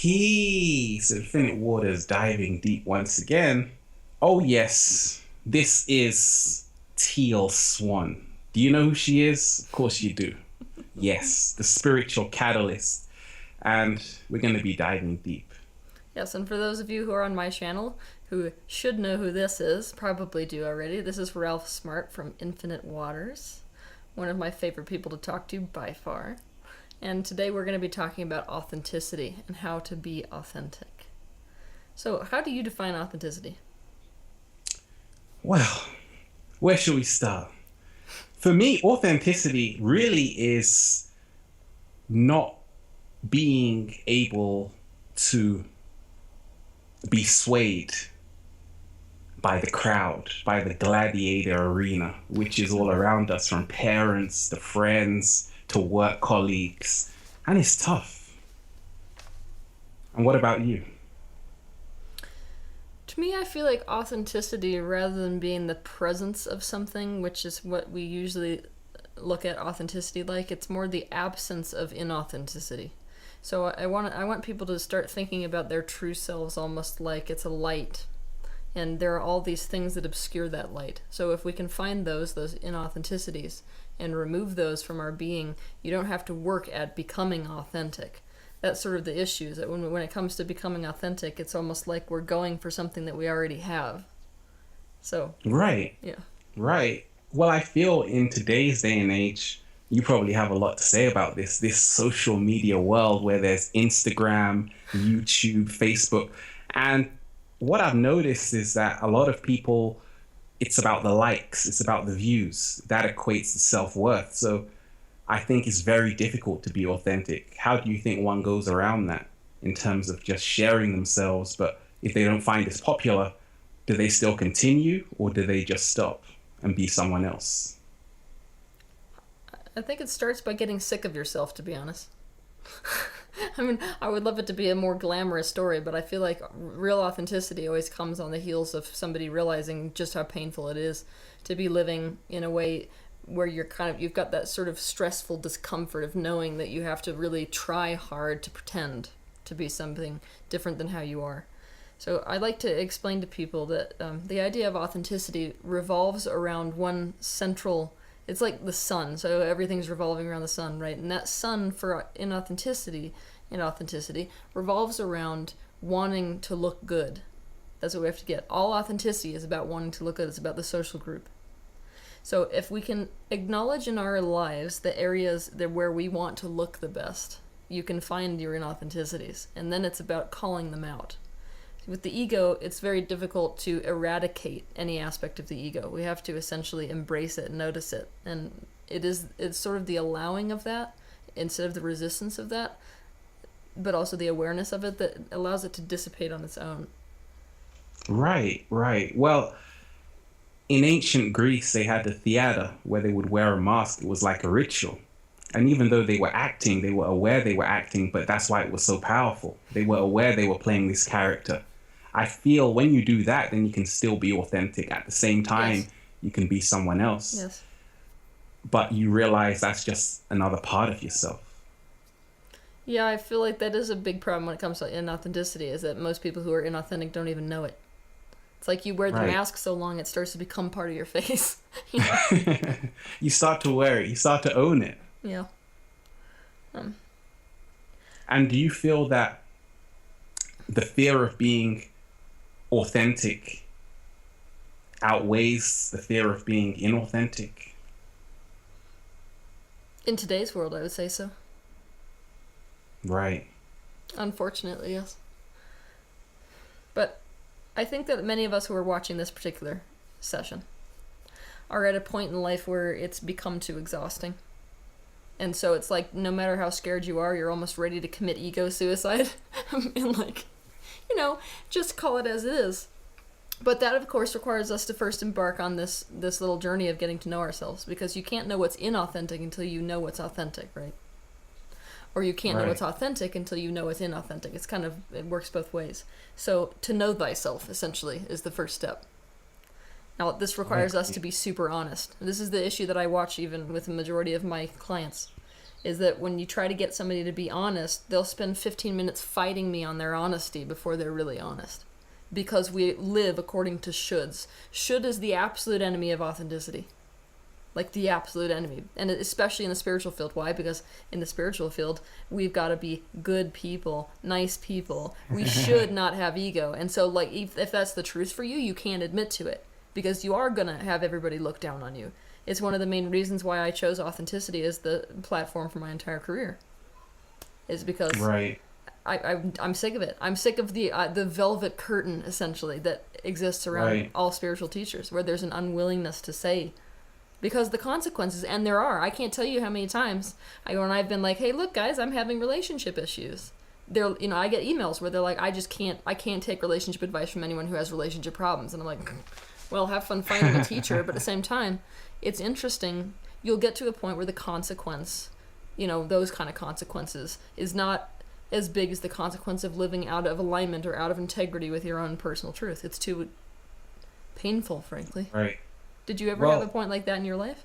Peace, Infinite Waters diving deep once again. Oh, yes, this is Teal Swan. Do you know who she is? Of course you do. Yes, the spiritual catalyst. And we're going to be diving deep. Yes, and for those of you who are on my channel who should know who this is, probably do already, this is Ralph Smart from Infinite Waters, one of my favorite people to talk to by far. And today we're going to be talking about authenticity and how to be authentic. So, how do you define authenticity? Well, where should we start? For me, authenticity really is not being able to be swayed by the crowd, by the gladiator arena, which is all around us, from parents to friends to work colleagues. And it's tough. And what about you? To me, I feel like authenticity, rather than being the presence of something, which is what we usually look at authenticity like, it's more the absence of inauthenticity. So I want people to start thinking about their true selves almost like it's a light, and there are all these things that obscure that light. So if we can find those inauthenticities and remove those from our being, you don't have to work at becoming authentic. That's sort of the issue, is that when it comes to becoming authentic, it's almost like we're going for something that we already have. So Right, yeah. right. Well, I feel in today's day and age, you probably have a lot to say about this social media world where there's Instagram, YouTube, Facebook. And what I've noticed is that a lot of people, it's about the likes, it's about the views. That equates to self-worth. So I think it's very difficult to be authentic. How do you think one goes around that in terms of just sharing themselves? But if they don't find this popular, do they still continue, or do they just stop and be someone else? I think it starts by getting sick of yourself, to be honest. I mean, I would love it to be a more glamorous story, but I feel like real authenticity always comes on the heels of somebody realizing just how painful it is to be living in a way where you've got that sort of stressful discomfort of knowing that you have to really try hard to pretend to be something different than how you are. So I like to explain to people that the idea of authenticity revolves around one central. It's like the sun, so everything's revolving around the sun, right? And that sun for inauthenticity revolves around wanting to look good. That's what we have to get. All authenticity is about wanting to look good. It's about the social group. So if we can acknowledge in our lives the areas where we want to look the best, you can find your inauthenticities, and then it's about calling them out. With the ego, it's very difficult to eradicate any aspect of the ego. We have to essentially embrace it and notice it. And it's sort of the allowing of that instead of the resistance of that, but also the awareness of it that allows it to dissipate on its own. Right, right. Well, in ancient Greece, they had the theater where they would wear a mask. It was like a ritual. And even though they were acting, they were aware they were acting, but that's why it was so powerful. They were aware they were playing this character. I feel when you do that, then you can still be authentic. At the same time, yes, you can be someone else. Yes. But you realize that's just another part of yourself. Yeah, I feel like that is a big problem when it comes to inauthenticity, is that most people who are inauthentic don't even know it. It's like you wear the mask so long, it starts to become part of your face. You know? You start to wear it. You start to own it. Yeah. And do you feel that the fear of being authentic outweighs the fear of being inauthentic? In today's world, I would say so. Right. Unfortunately, yes. But I think that many of us who are watching this particular session are at a point in life where it's become too exhausting. And so it's like, no matter how scared you are, you're almost ready to commit ego suicide. And like, just call it as it is. But that, of course, requires us to first embark on this little journey of getting to know ourselves, because you can't know what's inauthentic until you know what's authentic, right? Or you can't know what's authentic until you know what's inauthentic. It works both ways. So to know thyself, essentially, is the first step. Now, this requires us to be super honest. This is the issue that I watch even with the majority of my clients, is that when you try to get somebody to be honest, they'll spend 15 minutes fighting me on their honesty before they're really honest. Because we live according to shoulds. Should is the absolute enemy of authenticity. Like the absolute enemy. And especially in the spiritual field. Why? Because in the spiritual field, we've got to be good people, nice people. We should not have ego. And so, like, if that's the truth for you, you can't admit to it. Because you are going to have everybody look down on you. It's one of the main reasons why I chose authenticity as the platform for my entire career. Is because right. I'm sick of it. I'm sick of the velvet curtain, essentially, that exists around all spiritual teachers, where there's an unwillingness to say, because the consequences, and there are. I can't tell you how many times when I've been like, hey, look, guys, I'm having relationship issues. I get emails where they're like, I can't take relationship advice from anyone who has relationship problems, and I'm like, well, have fun finding a teacher, but at the same time, it's interesting. You'll get to a point where the consequence, those kind of consequences, is not as big as the consequence of living out of alignment or out of integrity with your own personal truth. It's too painful, frankly. Right. Did you ever have a point like that in your life?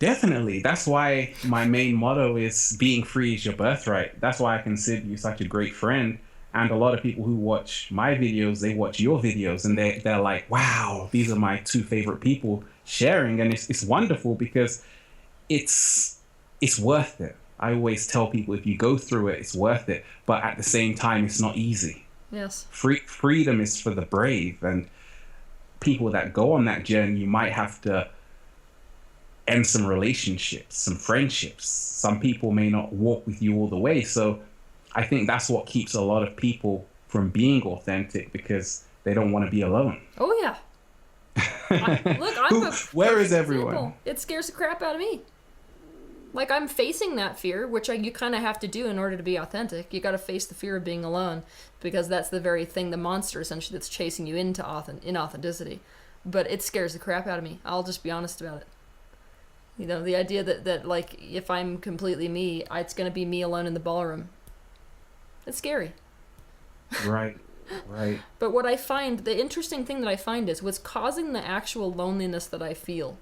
Definitely. That's why my main motto is being free is your birthright. That's why I consider you such a great friend. And a lot of people who watch my videos, they watch your videos, and they're like, wow, these are my two favorite people sharing. And it's wonderful because it's worth it. I always tell people, if you go through it, it's worth it. But at the same time, it's not easy. Yes. Freedom is for the brave. And people that go on that journey, you might have to end some relationships, some friendships. Some people may not walk with you all the way. So I think that's what keeps a lot of people from being authentic, because they don't want to be alone. Oh, yeah. I'm where is everyone? Example. It scares the crap out of me. Like, I'm facing that fear, which you kind of have to do in order to be authentic. You got to face the fear of being alone, because that's the very thing, the monster, essentially, that's chasing you into inauthenticity. But it scares the crap out of me. I'll just be honest about it. The idea that like, if I'm completely me, it's going to be me alone in the ballroom. It's scary. Right. But what I find, the interesting thing that I find is what's causing the actual loneliness that I feel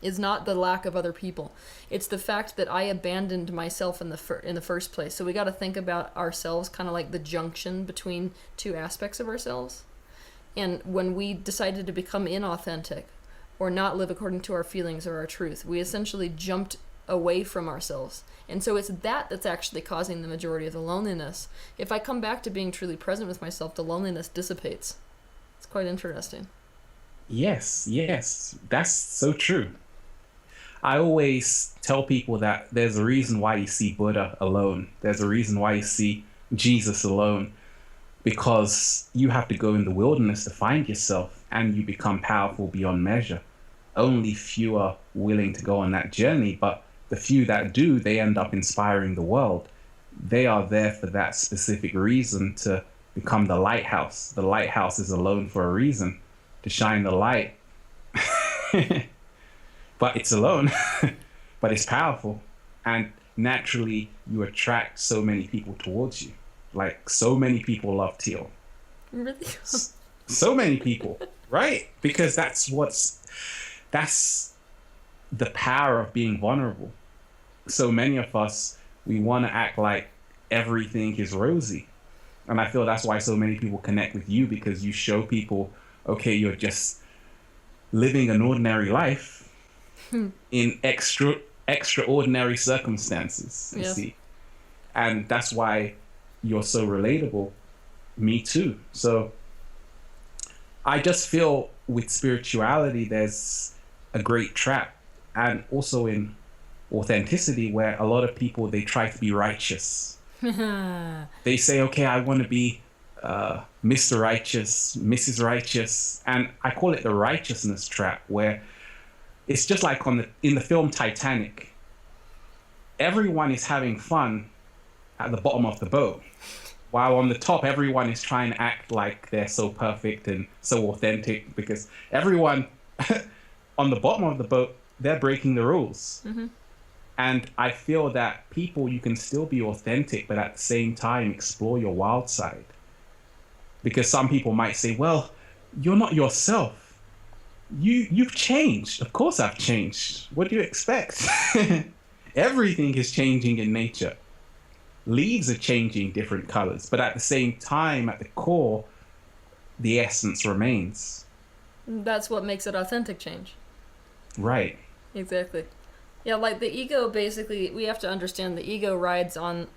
is not the lack of other people. It's the fact that I abandoned myself in the first place. So we got to think about ourselves kind of like the junction between two aspects of ourselves. And when we decided to become inauthentic or not live according to our feelings or our truth, we essentially jumped away from ourselves. And so it's that's actually causing the majority of the loneliness. If I come back to being truly present with myself, the loneliness dissipates. It's quite interesting. Yes, that's so true. I always tell people that there's a reason why you see Buddha alone. There's a reason why you see Jesus alone, because you have to go in the wilderness to find yourself, and you become powerful beyond measure. Only few are willing to go on that journey, but the few that do, they end up inspiring the world. They are there for that specific reason, to become the lighthouse. The lighthouse is alone for a reason, to shine the light. But it's alone, but it's powerful. And naturally, you attract so many people towards you. Like, so many people love Teal. Really? So many people, right? Because that's the power of being vulnerable. So many of us, we want to act like everything is rosy. And I feel that's why so many people connect with you, because you show people, okay, you're just living an ordinary life in extraordinary circumstances, you see. And that's why you're so relatable. Me too. So I just feel with spirituality, there's a great trap, and also in authenticity, where a lot of people, they try to be righteous. They say, okay, I want to be Mr. Righteous, Mrs. Righteous, and I call it the righteousness trap, where it's just like in the film Titanic. Everyone is having fun at the bottom of the boat, while on the top, everyone is trying to act like they're so perfect and so authentic, because everyone on the bottom of the boat, they're breaking the rules. Mm-hmm. And I feel that people, you can still be authentic, but at the same time, explore your wild side. Because some people might say, well, you're not yourself. You've changed. Of course I've changed. What do you expect? Everything is changing in nature. Leaves are changing different colors, but at the same time, at the core, the essence remains. That's what makes it authentic change. Right. Exactly. Yeah, like the ego, basically, we have to understand the ego rides on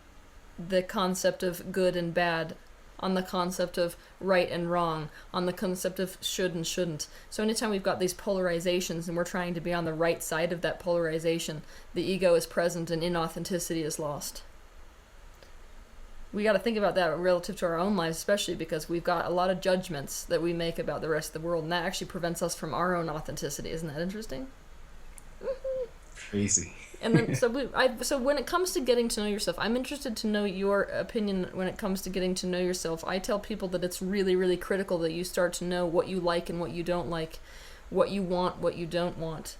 the concept of good and bad, on the concept of right and wrong, on the concept of should and shouldn't. So anytime we've got these polarizations and we're trying to be on the right side of that polarization, the ego is present and inauthenticity is lost. We got to think about that relative to our own lives, especially because we've got a lot of judgments that we make about the rest of the world, and that actually prevents us from our own authenticity. Isn't that interesting? Crazy. And then, so when it comes to getting to know yourself, I'm interested to know your opinion when it comes to getting to know yourself. I tell people that it's really, really critical that you start to know what you like and what you don't like, what you want, what you don't want.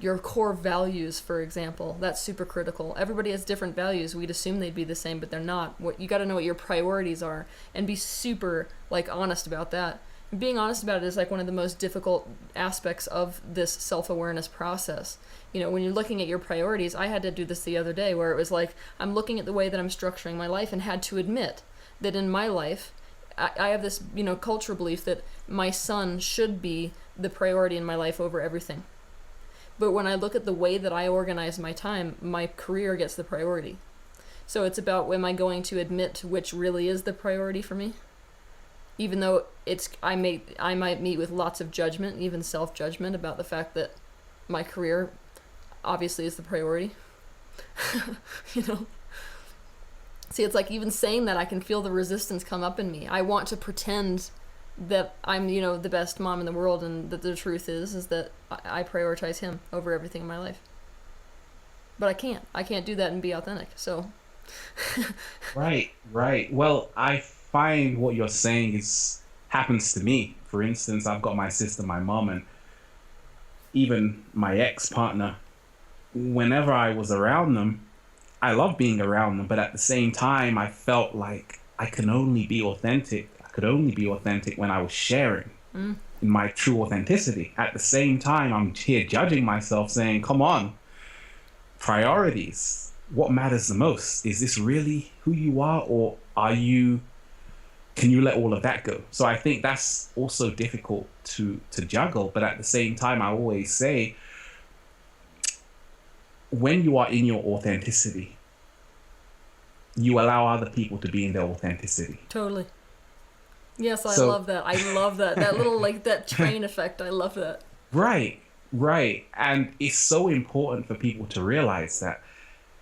Your core values, for example, that's super critical. Everybody has different values. We'd assume they'd be the same, but they're not. What you got to know what your priorities are and be super honest about that. And being honest about it is one of the most difficult aspects of this self-awareness process. When you're looking at your priorities, I had to do this the other day where it was I'm looking at the way that I'm structuring my life and had to admit that in my life, I have this, cultural belief that my son should be the priority in my life over everything. But when I look at the way that I organize my time, my career gets the priority. So it's about, am I going to admit which really is the priority for me? Even though I might meet with lots of judgment, even self-judgment, about the fact that my career obviously is the priority. See, it's even saying that, I can feel the resistance come up in me. I want to pretend that I'm, the best mom in the world, and that the truth is that I prioritize him over everything in my life. But I can't do that and be authentic, so. Right. Well, I find what you're saying happens to me. For instance, I've got my sister, my mom, and even my ex-partner. Whenever I was around them, I love being around them, but at the same time, I felt like I could only be authentic when I was sharing in my true authenticity. At the same time, I'm here judging myself, saying, come on, priorities. What matters the most? Is this really who you are, or can you let all of that go? So I think that's also difficult to juggle, but at the same time, I always say, when you are in your authenticity, you allow other people to be in their authenticity. Totally. Yes, I love that. I love that. That little, that train effect. I love that. Right. And it's so important for people to realize that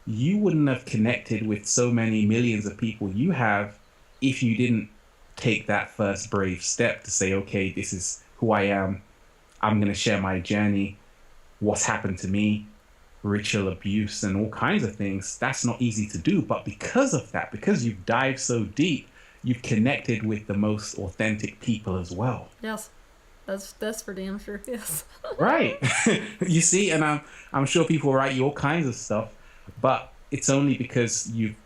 you wouldn't have connected with so many millions of people you have if you didn't take that first brave step to say, okay, this is who I am. I'm going to share my journey, what's happened to me, ritual abuse, and all kinds of things. That's not easy to do. But because of that, because you've dived so deep, you've connected with the most authentic people as well. Yes, that's for damn sure. Yes. Right. You see, and I'm sure people write you all kinds of stuff, but it's only because you've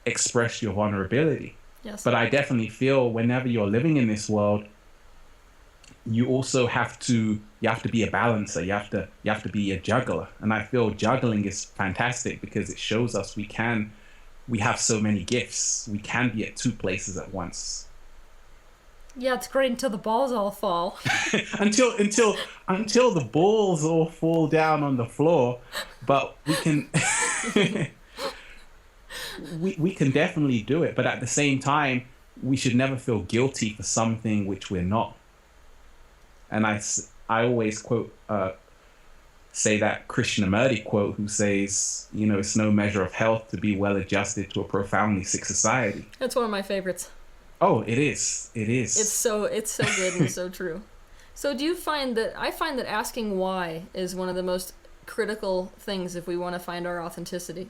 expressed your vulnerability. Yes. But I definitely feel whenever you're living in this world, you also have to be a balancer. You have to be a juggler. And I feel juggling is fantastic because it shows us we have so many gifts. We can be at two places at once. Yeah, it's great until the balls all fall. until the balls all fall down on the floor, but we can we can definitely do it. But at the same time, we should never feel guilty for something which we're not. And I always quote say that Krishnamurti quote, who says, it's no measure of health to be well adjusted to a profoundly sick society. That's one of my favorites. Oh, it is. It's so good and so true. So do you find that, I find that asking why is one of the most critical things if we want to find our authenticity.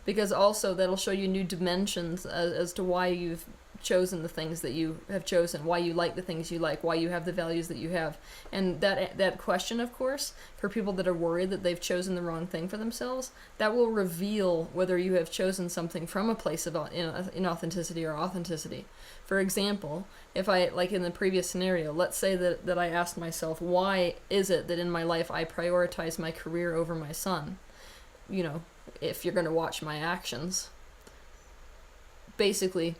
Because also that'll show you new dimensions as to why you've chosen the things that you have chosen, why you like the things you like, why you have the values that you have. And that question, of course, for people that are worried that they've chosen the wrong thing for themselves, that will reveal whether you have chosen something from a place of inauthenticity or authenticity. For example, if I, like in the previous scenario, let's say that I asked myself, why is it that in my life I prioritize my career over my son? if you're going to watch my actions. Basically,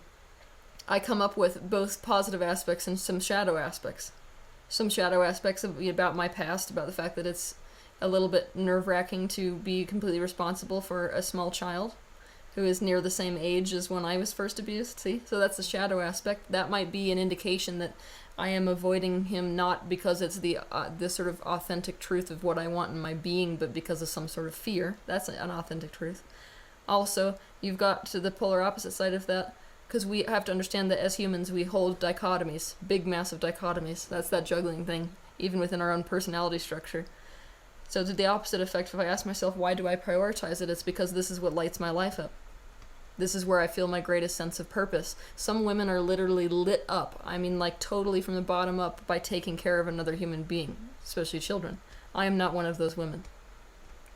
I come up with both positive aspects and some shadow aspects. Some shadow aspects about my past, about the fact that it's a little bit nerve-wracking to be completely responsible for a small child who is near the same age as when I was first abused. See? So that's the shadow aspect. That might be an indication that I am avoiding him not because it's the sort of authentic truth of what I want in my being, but because of some sort of fear. That's an authentic truth. Also, you've got to the polar opposite side of that, because we have to understand that as humans we hold dichotomies, big massive dichotomies. That's that juggling thing, even within our own personality structure. So to the opposite effect, if I ask myself, why do I prioritize it? It's because this is what lights my life up. This is where I feel my greatest sense of purpose. Some women are literally lit up. I mean, like totally from the bottom up by taking care of another human being, especially children. I am not one of those women.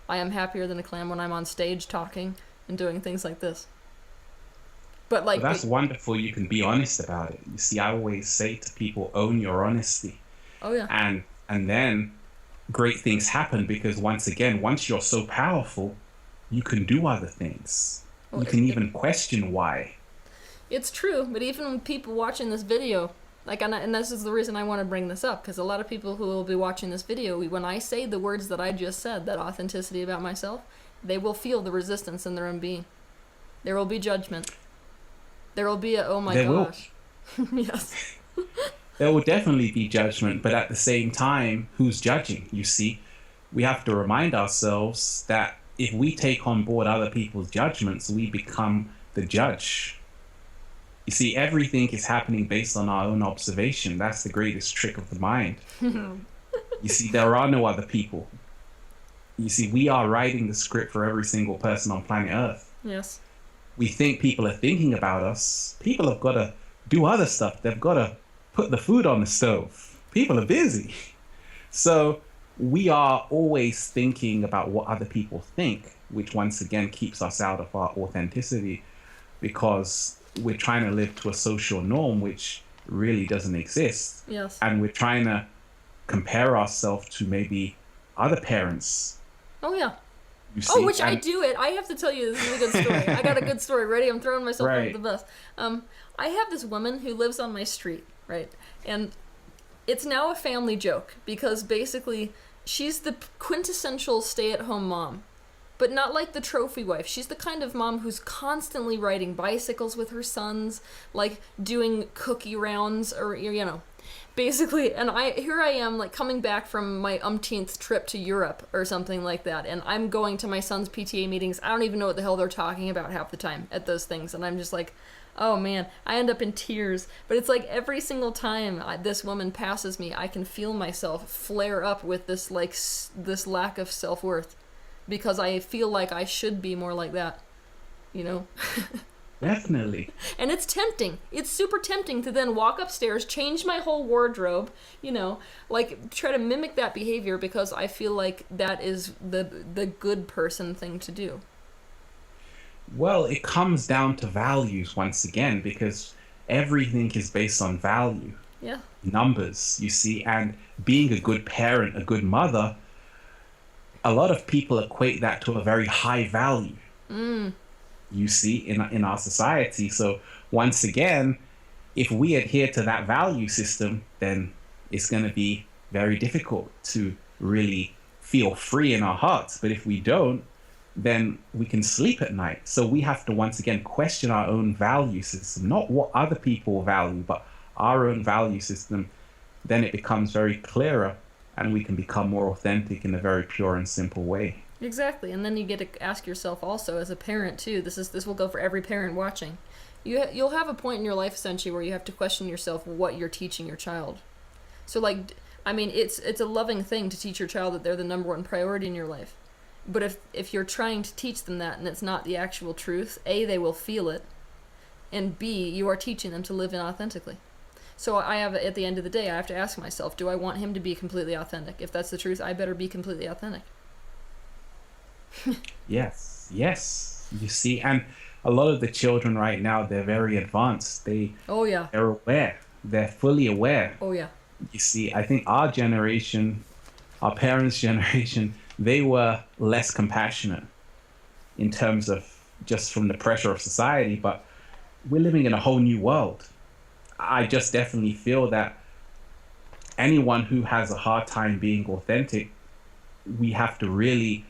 I am happier than a clam when I'm on stage talking and doing things like this. But like, that's wonderful. You can be honest about it. You see, I always say to people, own your honesty. Oh yeah. And then great things happen, because once you're so powerful, you can do other things. You can even question why. It's true, but even people watching this video, and this is the reason I want to bring this up, because a lot of people who will be watching this video, when I say the words that I just said, that authenticity about myself, they will feel the resistance in their own being. There will be judgment. There will be oh my gosh. Yes. There will definitely be judgment, but at the same time, who's judging? You see, we have to remind ourselves that if we take on board other people's judgments, we become the judge. You see, everything is happening based on our own observation. That's the greatest trick of the mind. You see, there are no other people. You see, we are writing the script for every single person on planet Earth. Yes. We think people are thinking about us. People have got to do other stuff. They've got to put the food on the stove. People are busy. So we are always thinking about what other people think, which once again keeps us out of our authenticity, because we're trying to live to a social norm which really doesn't exist. Yes. And we're trying to compare ourselves to maybe other parents. Oh yeah. You see? Which I do it. I have to tell you, this is a good story. I got a good story. Ready? I'm throwing myself under the bus. I have this woman who lives on my street, right? And it's now a family joke, because basically she's the quintessential stay-at-home mom, but not like the trophy wife. She's the kind of mom who's constantly riding bicycles with her sons, like doing cookie rounds, or basically. And here I am, like coming back from my umpteenth trip to Europe or something like that, and I'm going to my son's PTA meetings. I don't even know what the hell they're talking about half the time at those things, and I'm just like, oh man, I end up in tears. But it's like every single time this woman passes me, I can feel myself flare up with this this lack of self-worth, because I feel like I should be more like that, Definitely. And it's tempting. It's super tempting to then walk upstairs, change my whole wardrobe, like try to mimic that behavior, because I feel like that is the good person thing to do. Well, it comes down to values once again, because everything is based on value. Yeah. Numbers, you see, and being a good parent, a good mother, a lot of people equate that to a very high value. You see, in our society. So once again, if we adhere to that value system, then it's going to be very difficult to really feel free in our hearts. But if we don't, then we can sleep at night. So we have to once again question our own value system, not what other people value, but our own value system. Then it becomes very clearer, and we can become more authentic in a very pure and simple way. Exactly. And then you get to ask yourself also, as a parent too, this will go for every parent watching. You'll have a point in your life essentially where you have to question yourself what you're teaching your child. So it's a loving thing to teach your child that they're the number one priority in your life. But if you're trying to teach them that and it's not the actual truth, A, they will feel it, and B, you are teaching them to live inauthentically. So at the end of the day, I have to ask myself, do I want him to be completely authentic? If that's the truth, I better be completely authentic. Yes. You see, and a lot of the children right now, they're very advanced. They're aware. They're fully aware. Oh yeah. You see, I think our generation, our parents' generation, they were less compassionate. in terms of just from the pressure of society, but we're living in a whole new world. I just definitely feel that anyone who has a hard time being authentic, we have to really,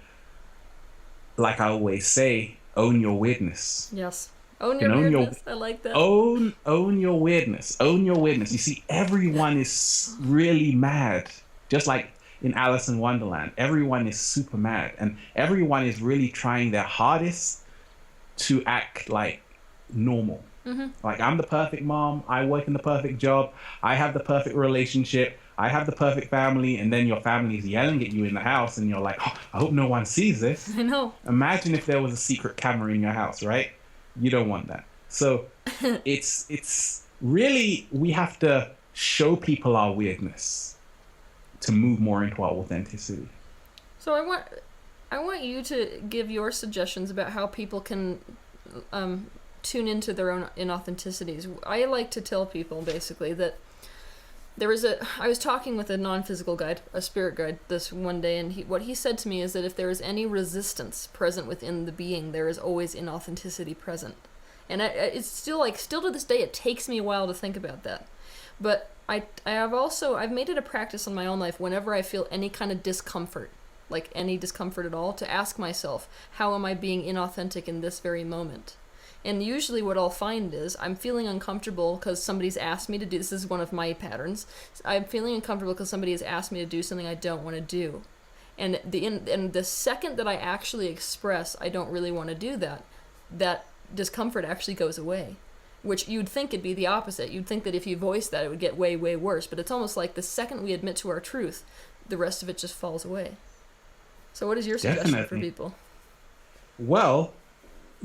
like I always say, own your weirdness. Yes. Own You your can own your weirdness. I like that. own your weirdness. Own your weirdness. You see, everyone is really mad. Just like in Alice in Wonderland, everyone is super mad, and everyone is really trying their hardest to act like normal. Like, I'm the perfect mom, I work in the perfect job, I have the perfect relationship, I have the perfect family, and then your family is yelling at you in the house, and you're like, oh, I hope no one sees this. I know. Imagine if there was a secret camera in your house, right? You don't want that. So it's really, we have to show people our weirdness to move more into our authenticity. So I want you to give your suggestions about how people can tune into their own inauthenticities. I like to tell people basically that I was talking with a non-physical guide, a spirit guide, this one day, and what he said to me is that if there is any resistance present within the being, there is always inauthenticity present. And it's still to this day, it takes me a while to think about that. But I've made it a practice in my own life whenever I feel any kind of discomfort, like any discomfort at all, to ask myself, how am I being inauthentic in this very moment? And usually what I'll find is I'm feeling uncomfortable because somebody's asked me to do, this is one of my patterns, I'm feeling uncomfortable because somebody has asked me to do something I don't want to do. And the second that I actually express I don't really want to do that, that discomfort actually goes away. Which you'd think it'd be the opposite. You'd think that if you voice that, it would get way, way worse. But it's almost like the second we admit to our truth, the rest of it just falls away. So what is your suggestion for people? Well,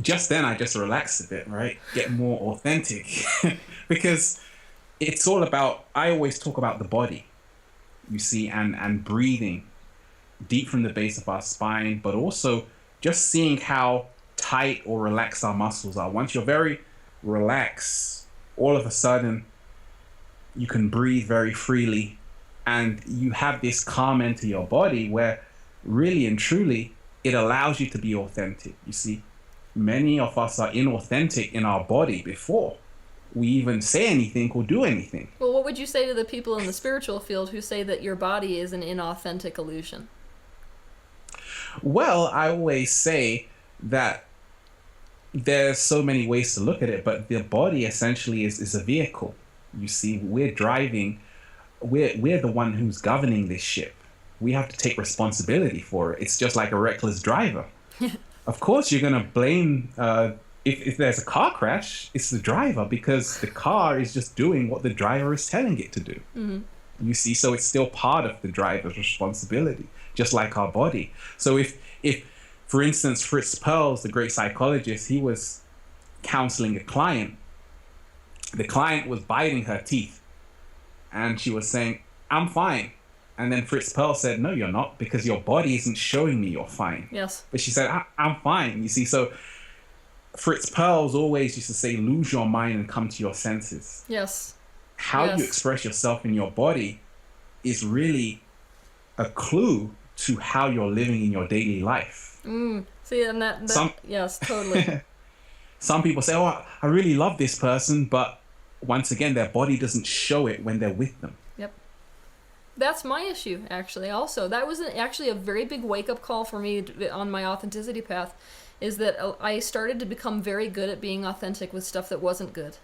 just then I just relaxed a bit, right? Get more authentic. Because it's all about, I always talk about the body, you see, and breathing deep from the base of our spine, but also just seeing how tight or relaxed our muscles are. Once you're very relaxed, all of a sudden you can breathe very freely, and you have this calm into your body where really and truly it allows you to be authentic. You see, many of us are inauthentic in our body before we even say anything or do anything. Well, what would you say to the people in the spiritual field who say that your body is an inauthentic illusion? Well, I always say that there's so many ways to look at it, but the body essentially is a vehicle. You see, we're driving, we're the one who's governing this ship. We have to take responsibility for it. It's just like a reckless driver. Of course, you're going to blame, if there's a car crash, it's the driver, because the car is just doing what the driver is telling it to do. Mm-hmm. You see, so it's still part of the driver's responsibility, just like our body. So if for instance, Fritz Perls, the great psychologist, he was counseling a client. The client was biting her teeth, and she was saying, I'm fine. And then Fritz Perls said, no, you're not, because your body isn't showing me you're fine. Yes. But she said, I'm fine. You see, so Fritz Perls always used to say, lose your mind and come to your senses. Yes. How you express yourself in your body is really a clue to how you're living in your daily life. See, and that yes, totally. Some people say, oh, I really love this person, but once again, their body doesn't show it when they're with them. Yep. That's my issue, actually, also. That was actually a very big wake-up call for me on my authenticity path, is that I started to become very good at being authentic with stuff that wasn't good.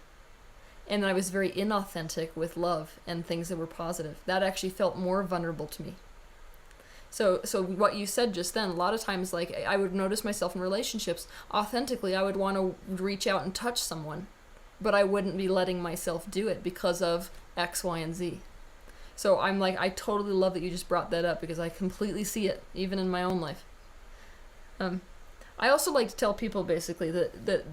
And I was very inauthentic with love and things that were positive. That actually felt more vulnerable to me. So what you said just then, a lot of times, like, I would notice myself in relationships, authentically, I would want to reach out and touch someone, but I wouldn't be letting myself do it because of X, Y, and Z. So I'm like, I totally love that you just brought that up, because I completely see it, even in my own life. I also like to tell people, basically, that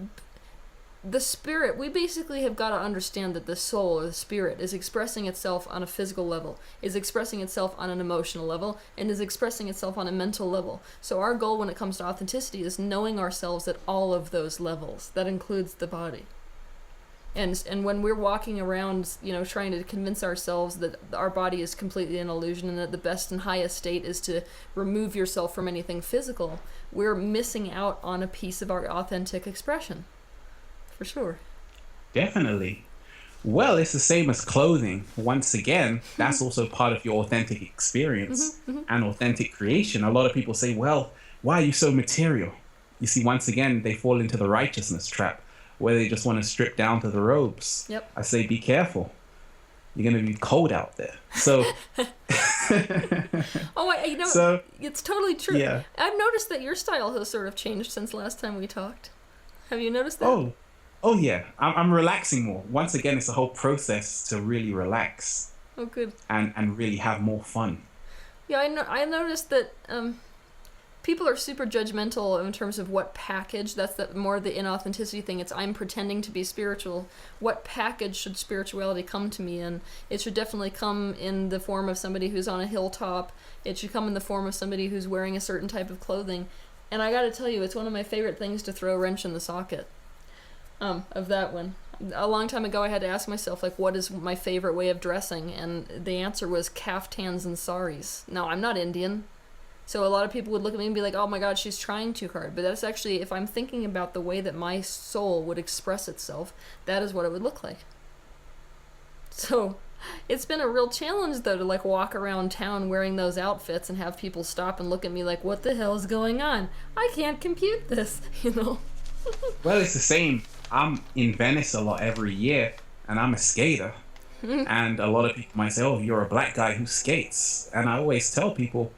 the spirit, we basically have got to understand that the soul or the spirit is expressing itself on a physical level, is expressing itself on an emotional level, and is expressing itself on a mental level. So our goal when it comes to authenticity is knowing ourselves at all of those levels. That includes the body. And when we're walking around, trying to convince ourselves that our body is completely an illusion and that the best and highest state is to remove yourself from anything physical, we're missing out on a piece of our authentic expression, for sure. Definitely. Well, it's the same as clothing. Once again, that's also part of your authentic experience and authentic creation. A lot of people say, well, why are you so material? You see, once again, they fall into the righteousness trap where they just want to strip down to the robes. Yep. I say, be careful. You're going to be cold out there. So, so, it's totally true. Yeah. I've noticed that your style has sort of changed since last time we talked. Have you noticed that? Oh yeah. I'm relaxing more. Once again, it's a whole process to really relax. Oh, good. And really have more fun. Yeah, I noticed that people are super judgmental in terms of what package. That's more the inauthenticity thing. It's I'm pretending to be spiritual. What package should spirituality come to me in? It should definitely come in the form of somebody who's on a hilltop. It should come in the form of somebody who's wearing a certain type of clothing. And I gotta tell you, it's one of my favorite things to throw a wrench in the socket of that one. A long time ago, I had to ask myself, like, what is my favorite way of dressing? And the answer was kaftans and saris. Now, I'm not Indian, so a lot of people would look at me and be like, oh my god, she's trying too hard. But that's actually, if I'm thinking about the way that my soul would express itself, that is what it would look like. So, it's been a real challenge, though, to, like, walk around town wearing those outfits and have people stop and look at me like, what the hell is going on? I can't compute this, Well, it's the same. I'm in Venice a lot every year, and I'm a skater. And a lot of people might say, oh, you're a black guy who skates. And I always tell people,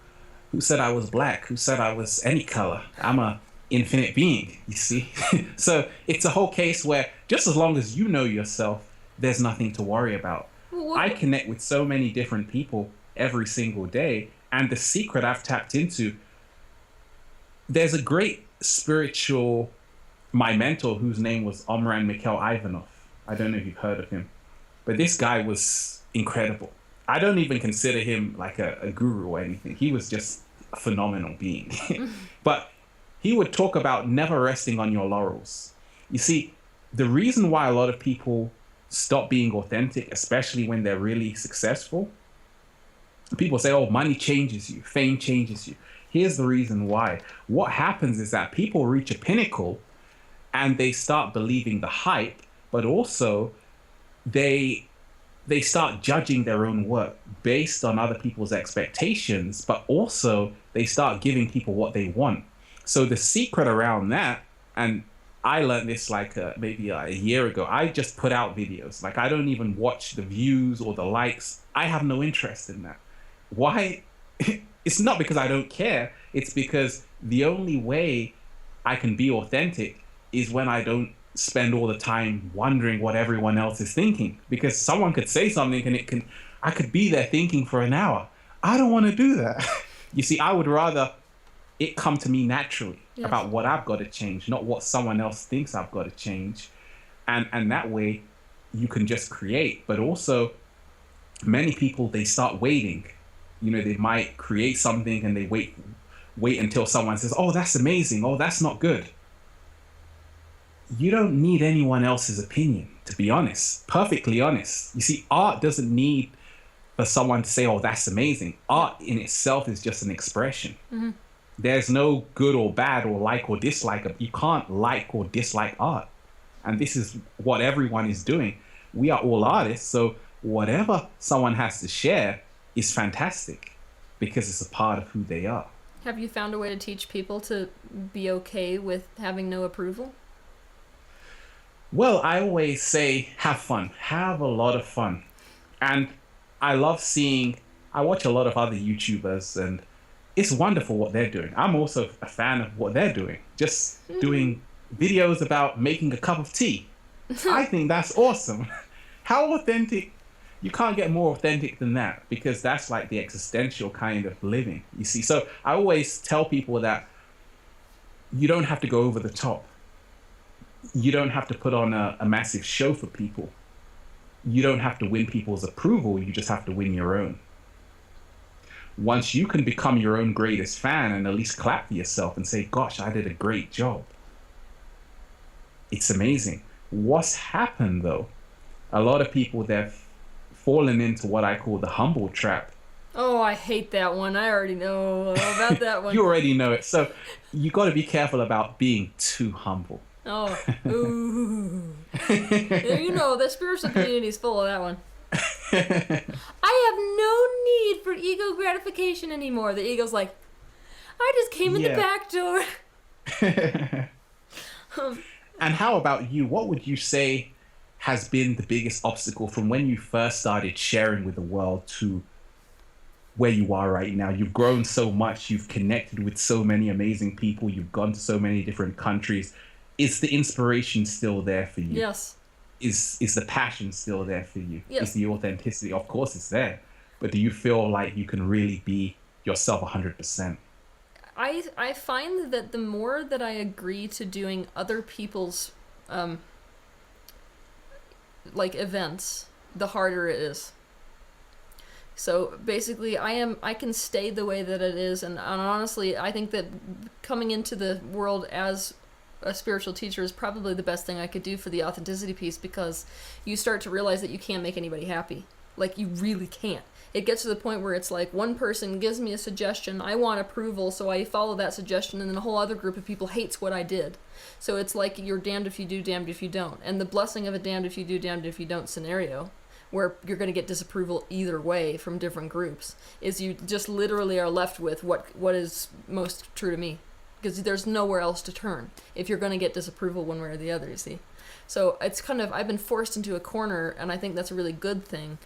who said I was black? Who said I was any color? I'm a infinite being, you see? So it's a whole case where just as long as you know yourself, there's nothing to worry about. I connect with so many different people every single day. And the secret I've tapped into, there's a great spiritual... My mentor, whose name was Omran Mikhail Ivanov. I don't know if you've heard of him. But this guy was incredible. I don't even consider him like a guru or anything. He was just a phenomenal being. But he would talk about never resting on your laurels. You see, the reason why a lot of people stop being authentic, especially when they're really successful, people say, oh, money changes you, fame changes you. Here's the reason why. What happens is that people reach a pinnacle and they start believing the hype, but also they start judging their own work based on other people's expectations, but also they start giving people what they want. So the secret around that, and I learned this like maybe a year ago, I just put out videos. Like, I don't even watch the views or the likes. I have no interest in that. Why? It's not because I don't care. It's because the only way I can be authentic is when I don't spend all the time wondering what everyone else is thinking. Because someone could say something and I could be there thinking for an hour. I don't want to do that. You see, I would rather it come to me naturally about what I've got to change, not what someone else thinks I've got to change. And that way you can just create. But also, many people, they start waiting. They might create something and they wait until someone says, oh, that's amazing. Oh, that's not good. You don't need anyone else's opinion, to be honest, perfectly honest. You see, art doesn't need for someone to say, oh, that's amazing. Art in itself is just an expression. Mm-hmm. There's no good or bad or like or dislike. You can't like or dislike art. And this is what everyone is doing. We are all artists, so whatever someone has to share is fantastic because it's a part of who they are. Have you found a way to teach people to be okay with having no approval? Well, I always say, have fun. Have a lot of fun. And I love I watch a lot of other YouTubers, and it's wonderful what they're doing. I'm also a fan of what they're doing. Just doing videos about making a cup of tea. I think that's awesome. How authentic. You can't get more authentic than that, because that's like the existential kind of living, you see. So I always tell people that you don't have to go over the top. You don't have to put on a massive show for people. You don't have to win people's approval. You just have to win your own. Once you can become your own greatest fan and at least clap for yourself and say, gosh, I did a great job. It's amazing. What's happened though? A lot of people, they've fallen into what I call the humble trap. Oh, I hate that one. I already know about that one. You already know it. So you got to be careful about being too humble. Oh, ooh. You know, the spiritual community is full of that one. I have no need for ego gratification anymore. The ego's like, I just came in the back door. And how about you? What would you say has been the biggest obstacle from when you first started sharing with the world to where you are right now? You've grown so much. You've connected with so many amazing people. You've gone to so many different countries. Is the inspiration still there for you? Yes. Is the passion still there for you? Yes. Is the authenticity? Of course it's there. But do you feel like you can really be yourself 100%? I find that the more that I agree to doing other people's like events, the harder it is. So basically I can stay the way that it is, and honestly I think that coming into the world as a spiritual teacher is probably the best thing I could do for the authenticity piece, because you start to realize that you can't make anybody happy. Like, you really can't. It gets to the point where it's like, one person gives me a suggestion, I want approval, so I follow that suggestion, and then a whole other group of people hates what I did. So it's like you're damned if you do, damned if you don't. And the blessing of a damned if you do, damned if you don't scenario, where you're going to get disapproval either way from different groups, is you just literally are left with what is most true to me. Because there's nowhere else to turn if you're going to get disapproval one way or the other, you see. So it's kind of, I've been forced into a corner, and I think that's a really good thing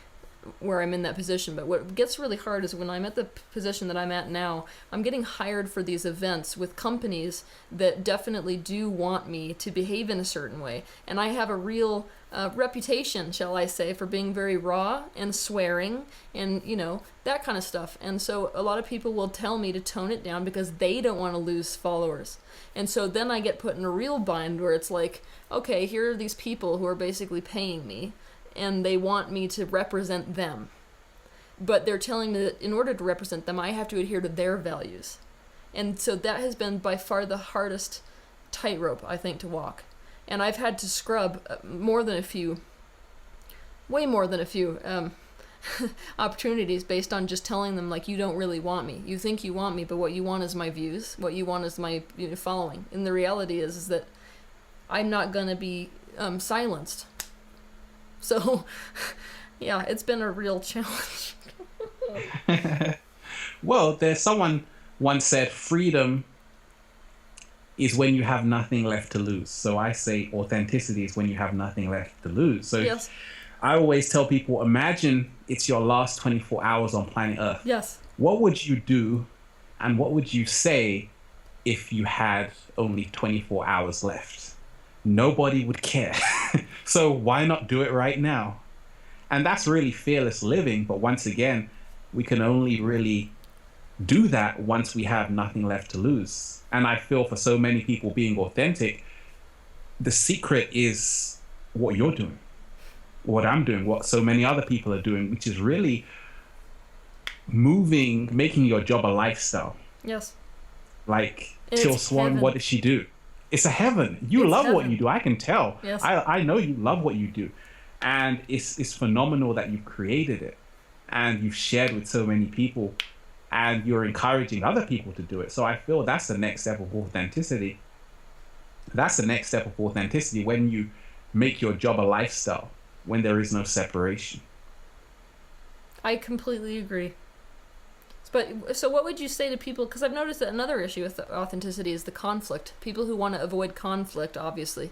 where I'm in that position. But what gets really hard is when I'm at the position that I'm at now, I'm getting hired for these events with companies that definitely do want me to behave in a certain way. And I have a real reputation, shall I say, for being very raw and swearing and, you know, that kind of stuff. And so a lot of people will tell me to tone it down because they don't want to lose followers. And so then I get put in a real bind where it's like, okay, here are these people who are basically paying me, and they want me to represent them. But they're telling me that in order to represent them, I have to adhere to their values. And so that has been by far the hardest tightrope, I think, to walk. And I've had to scrub way more than a few opportunities based on just telling them, like, you don't really want me. You think you want me, but what you want is my views. What you want is my following. And the reality is that I'm not going to be silenced. So, yeah, it's been a real challenge. Well, there's someone once said freedom is when you have nothing left to lose. So I say authenticity is when you have nothing left to lose. So yes. I always tell people, imagine it's your last 24 hours on planet Earth. Yes. What would you do and what would you say if you had only 24 hours left? Nobody would care. So why not do it right now? And that's really fearless living. But once again, we can only really do that once we have nothing left to lose. And I feel for so many people being authentic, the secret is what you're doing, what I'm doing, what so many other people are doing, which is really making your job a lifestyle. Yes. Like Teal Swan, what does she do? It's a heaven. You love heaven. What you do. I can tell. Yes. I know you love what you do. And it's phenomenal that you've created it and you've shared with so many people and you're encouraging other people to do it. So I feel that's the next step of authenticity. That's the next step of authenticity, when you make your job a lifestyle, when there is no separation. I completely agree. But so what would you say to people, because I've noticed that another issue with authenticity is the conflict. People who want to avoid conflict, obviously,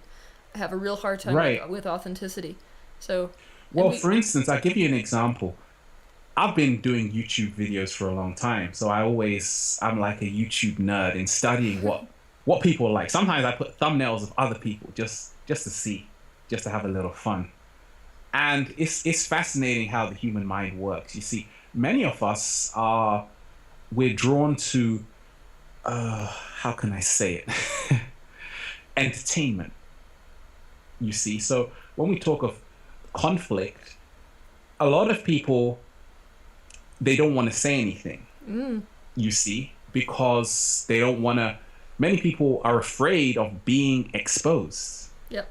have a real hard time with authenticity. So, well, for instance, I'll give you an example. I've been doing YouTube videos for a long time, so I'm like a YouTube nerd in studying what people like. Sometimes I put thumbnails of other people just to see, just to have a little fun. And it's fascinating how the human mind works. You see, many of us we're drawn to, how can I say it? Entertainment. You see, so when we talk of conflict, a lot of people, they don't want to say anything, you see, because they don't want to, many people are afraid of being exposed. Yep.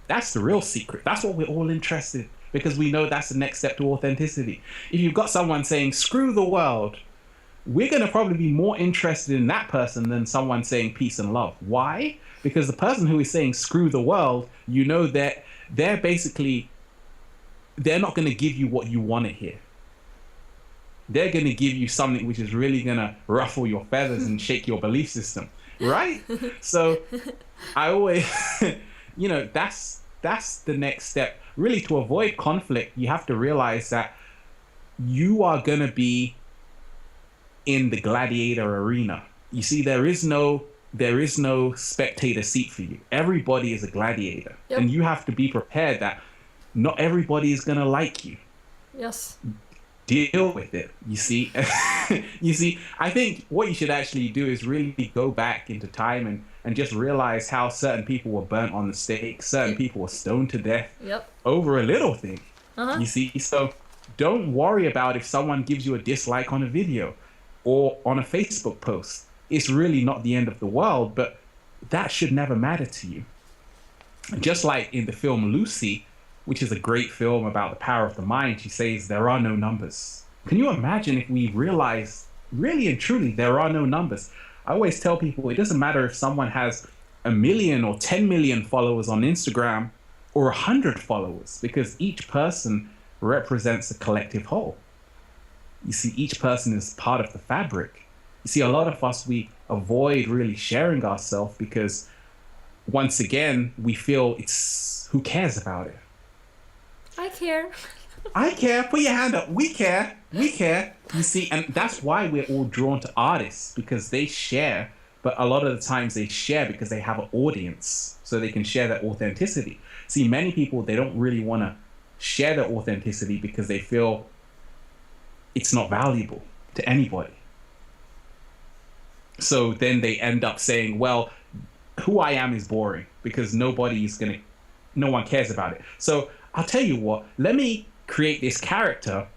That's the real secret. That's what we're all interested in, because we know that's the next step to authenticity. If you've got someone saying screw the world, we're going to probably be more interested in that person than someone saying peace and love. Why? Because the person who is saying screw the world, you know that they're basically, they're not going to give you what you want to hear. They're going to give you something which is really going to ruffle your feathers and shake your belief system, right? So I always, that's the next step. Really, to avoid conflict, you have to realize that you are going to be in the gladiator arena. You see, there is no spectator seat for you. Everybody is a gladiator. Yep. And you have to be prepared that not everybody is going to like you. Yes. Deal with it. You see, I think what you should actually do is really go back into time and just realize how certain people were burnt on the stake, certain people were stoned to death over a little thing. You see, so don't worry about if someone gives you a dislike on a video or on a Facebook post. It's really not the end of the world, but that should never matter to you. Just like in the film Lucy, which is a great film about the power of the mind, she says there are no numbers. Can you imagine if we realize really and truly there are no numbers? I always tell people it doesn't matter if someone has 1 million or 10 million followers on Instagram or 100 followers, because each person represents a collective whole. You see, each person is part of the fabric. You see, a lot of us, we avoid really sharing ourselves because, once again, we feel who cares about it? I care. I care. Put your hand up. We care. We care. You see, and that's why we're all drawn to artists, because they share, but a lot of the times they share because they have an audience, so they can share their authenticity. See, many people, they don't really want to share their authenticity because they feel it's not valuable to anybody. So then they end up saying, well, who I am is boring because no one cares about it. So I'll tell you what, let me create this character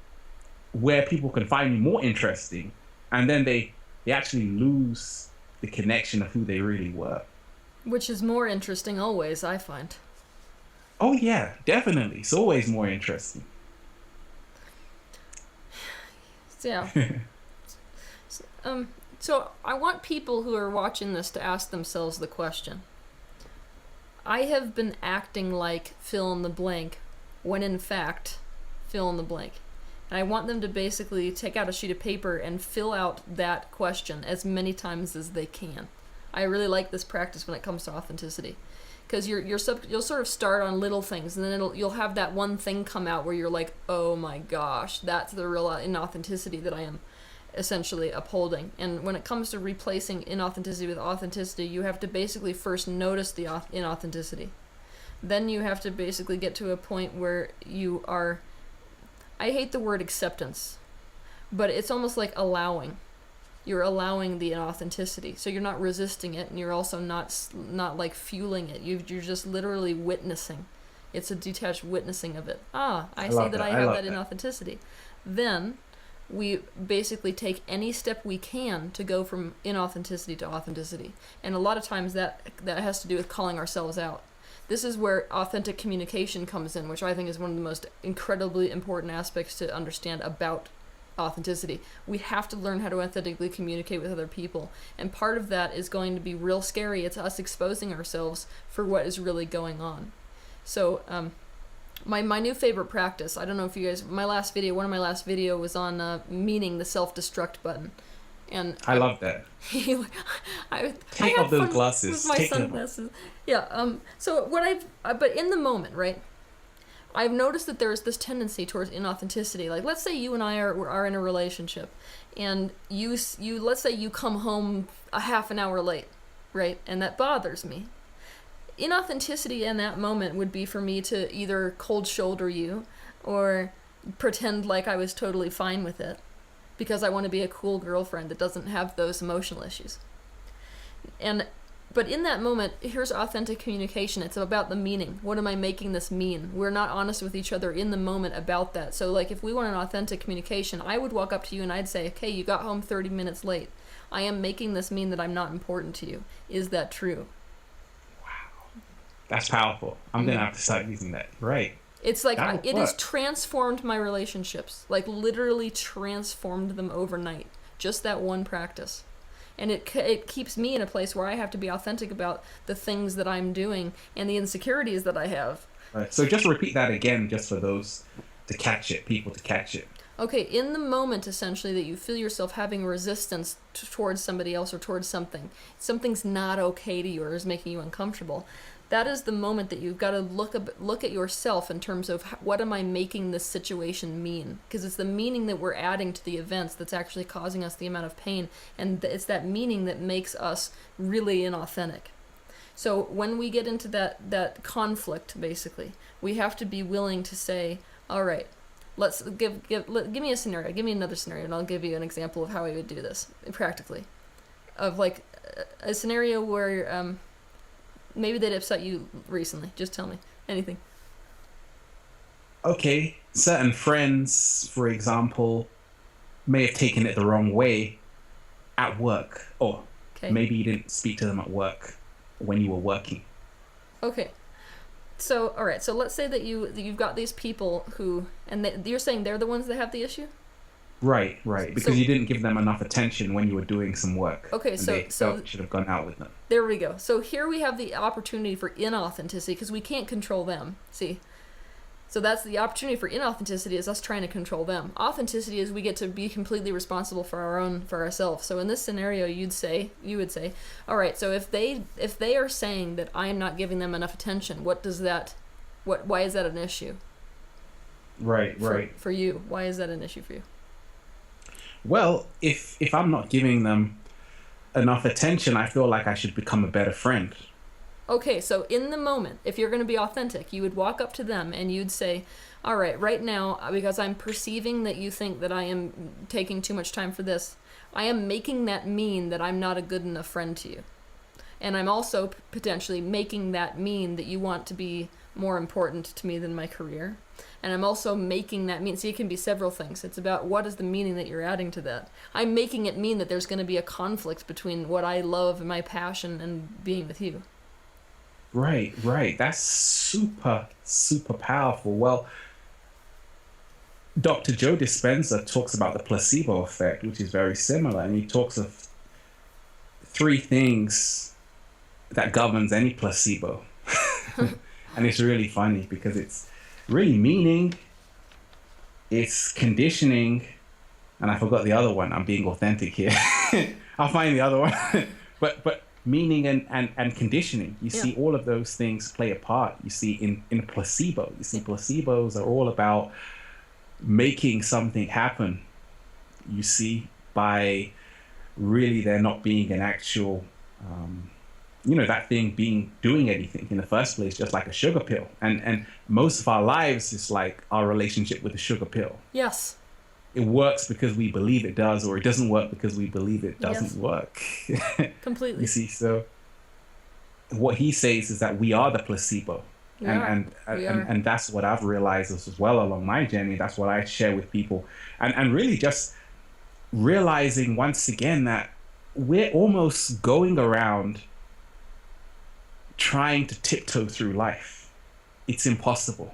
where people can find me more interesting, and then they actually lose the connection of who they really were. Which is more interesting always, I find. Oh yeah, definitely. It's always more interesting. Yeah. So I want people who are watching this to ask themselves the question. I have been acting like fill in the blank when in fact fill in the blank. And I want them to basically take out a sheet of paper and fill out that question as many times as they can. I really like this practice when it comes to authenticity. Because you'll sort of start on little things, and then you'll have that one thing come out where you're like, oh my gosh, that's the real inauthenticity that I am essentially upholding. And when it comes to replacing inauthenticity with authenticity, you have to basically first notice the inauthenticity. Then you have to basically get to a point where you are, I hate the word acceptance, but it's almost like allowing. You're allowing the inauthenticity, so you're not resisting it, and you're also not like fueling it. You're just literally witnessing. It's a detached witnessing of it. I see that I have that inauthenticity. Then we basically take any step we can to go from inauthenticity to authenticity, and a lot of times that has to do with calling ourselves out. This is where authentic communication comes in, which I think is one of the most incredibly important aspects to understand about authenticity. We have to learn how to authentically communicate with other people, and part of that is going to be real scary. It's us exposing ourselves for what is really going on. So my new favorite practice, I don't know if you guys, one of my last video was on meaning the self-destruct button, and I love that. Take off those glasses. With my sunglasses. Yeah. So but in the moment, right? I've noticed that there is this tendency towards inauthenticity. Like, let's say you and I are in a relationship, and you let's say you come home a half an hour late, right? And that bothers me. Inauthenticity in that moment would be for me to either cold shoulder you or pretend like I was totally fine with it because I want to be a cool girlfriend that doesn't have those emotional issues. But in that moment, here's authentic communication. It's about the meaning. What am I making this mean? We're not honest with each other in the moment about that. So, like, if we want an authentic communication, I would walk up to you and I'd say, okay, you got home 30 minutes late. I am making this mean that I'm not important to you. Is that true? Wow. That's powerful. I'm gonna have to start using that. Right. It's like That'll it has work. transformed my relationships, like literally transformed them overnight. Just that one practice. And it keeps me in a place where I have to be authentic about the things that I'm doing and the insecurities that I have. Right. So just repeat that again, just for those to catch it, people to catch it. Okay, in the moment, essentially, that you feel yourself having resistance towards somebody else or towards something's not okay to you or is making you uncomfortable. That is the moment that you've got to look at yourself in terms of what am I making this situation mean? Because it's the meaning that we're adding to the events that's actually causing us the amount of pain, and it's that meaning that makes us really inauthentic. So when we get into that conflict, basically, we have to be willing to say, all right, let's give me a scenario. Give me another scenario, and I'll give you an example of how I would do this practically. Of like a scenario where maybe they'd upset you recently. Just tell me anything. Okay, certain friends, for example, may have taken it the wrong way at work, or Okay. maybe you didn't speak to them at work when you were working. Okay. So all right. So let's say that you've got these people who, and you're saying they're the ones that have the issue. Right, right. Because So- you didn't give them enough attention when you were doing some work. Okay, and so- they so- felt you should have gone out with them. There we go. So here we have the opportunity for inauthenticity because we can't control them. See? So that's the opportunity for inauthenticity is us trying to control them. Authenticity is we get to be completely responsible for ourselves. So in this scenario, you would say, all right, so if they are saying that I am not giving them enough attention, why is that an issue? Right, For you, why is that an issue for you? Well, if I'm not giving them enough attention, I feel like I should become a better friend. Okay, so in the moment, if you're going to be authentic, you would walk up to them and you'd say, all right, right now, because I'm perceiving that you think that I am taking too much time for this, I am making that mean that I'm not a good enough friend to you. And I'm also potentially making that mean that you want to be more important to me than my career. And I'm also making that mean, see, it can be several things. It's about what is the meaning that you're adding to that. I'm making it mean that there's going to be a conflict between what I love and my passion and being with you. Right, right. That's super, super powerful. Well, Dr. Joe Dispenza talks about the placebo effect, which is very similar, and he talks of three things that governs any placebo. And it's really funny because it's really meaning, it's conditioning, and I forgot the other one. I'm being authentic here. I'll find the other one. but meaning and conditioning. You see all of those things play a part. You see in a placebo. You see placebos are all about making something happen. You see, by really there not being an actual that thing doing anything in the first place, just like a sugar pill. And most of our lives is like our relationship with the sugar pill. Yes. It works because we believe it does, or it doesn't work because we believe it doesn't work. Completely. You see, so what he says is that we are the placebo. We are. And that's what I've realized as well along my journey. That's what I share with people. And really just realizing once again that we're almost going around trying to tiptoe through life. It's impossible.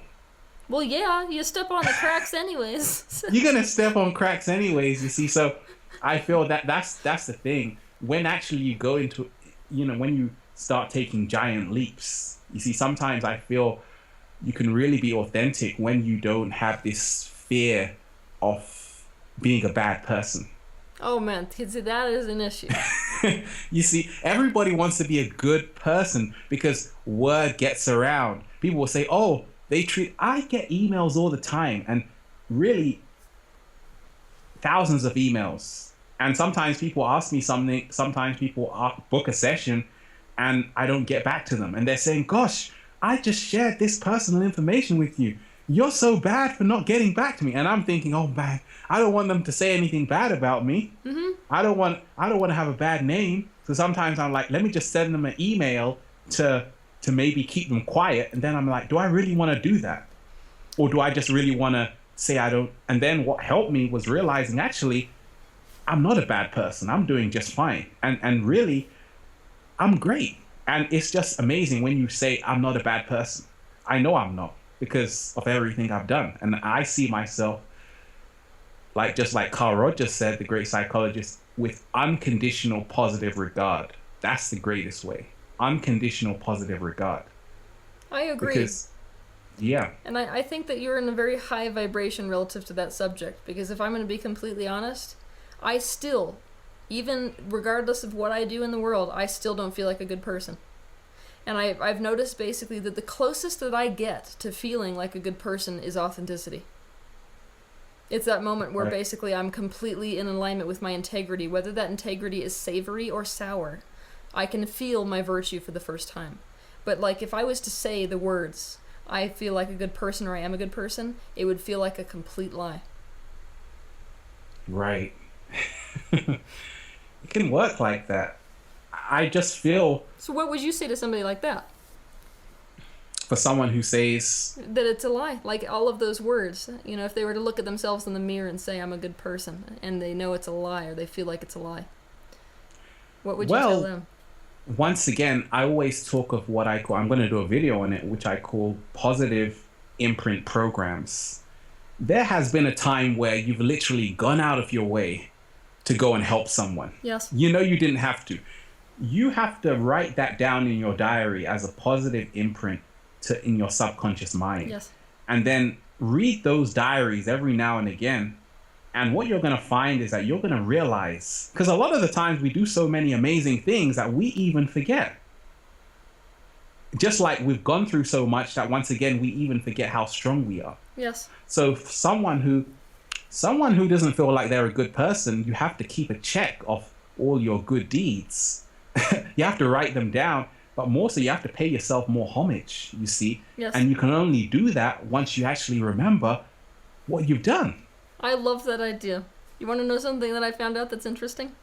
Well, yeah, you step on the cracks anyways. You're gonna step on cracks anyways, you see. So I feel that that's the thing. When actually you go into, when you start taking giant leaps, you see, sometimes I feel you can really be authentic when you don't have this fear of being a bad person. Oh man, that is an issue. You see, everybody wants to be a good person because word gets around. People will say, oh, I get emails all the time, and really thousands of emails. And sometimes people ask me something, sometimes people book a session and I don't get back to them. And they're saying, gosh, I just shared this personal information with you. You're so bad for not getting back to me. And I'm thinking, oh man, I don't want them to say anything bad about me. Mm-hmm. I don't want to have a bad name. So sometimes I'm like, let me just send them an email to maybe keep them quiet. And then I'm like, do I really want to do that? Or do I just really want to say I don't? And then what helped me was realizing, actually, I'm not a bad person. I'm doing just fine. And really, I'm great. And it's just amazing when you say, I'm not a bad person. I know I'm not because of everything I've done. And I see myself, like just like Carl Rogers said, the great psychologist, with unconditional positive regard. That's the greatest way. Unconditional positive regard. I agree. Because, yeah, And I think that you're in a very high vibration relative to that subject. Because if I'm going to be completely honest, I still, even regardless of what I do in the world, I still don't feel like a good person. And I've noticed basically that the closest that I get to feeling like a good person is authenticity. It's that moment where basically I'm completely in alignment with my integrity, whether that integrity is savory or sour. I can feel my virtue for the first time. But like if I was to say the words, I feel like a good person or I am a good person, it would feel like a complete lie. right. It can work like that. I just feel So what would you say to somebody like that? for someone who says, That it's a lie. Like all of those words, you know, if they were to look at themselves in the mirror and say I'm a good person and they know it's a lie or they feel like it's a lie, what would you tell them? once again, I always talk of what I call, I'm going to do a video on it, which I call positive imprint programs. There has been a time where you've literally gone out of your way to go and help someone. Yes. You know, you didn't have to. You have to write that down in your diary as a positive imprint in your subconscious mind. Yes. And then read those diaries every now and again. And what you're going to find is that you're going to realize, because a lot of the times we do so many amazing things that we even forget. Just like we've gone through so much that once again, we even forget how strong we are. Yes. So someone who doesn't feel like they're a good person, you have to keep a check of all your good deeds. You have to write them down, but more so you have to pay yourself more homage, you see? Yes. And you can only do that once you actually remember what you've done. I love that idea. You want to know something that I found out that's interesting?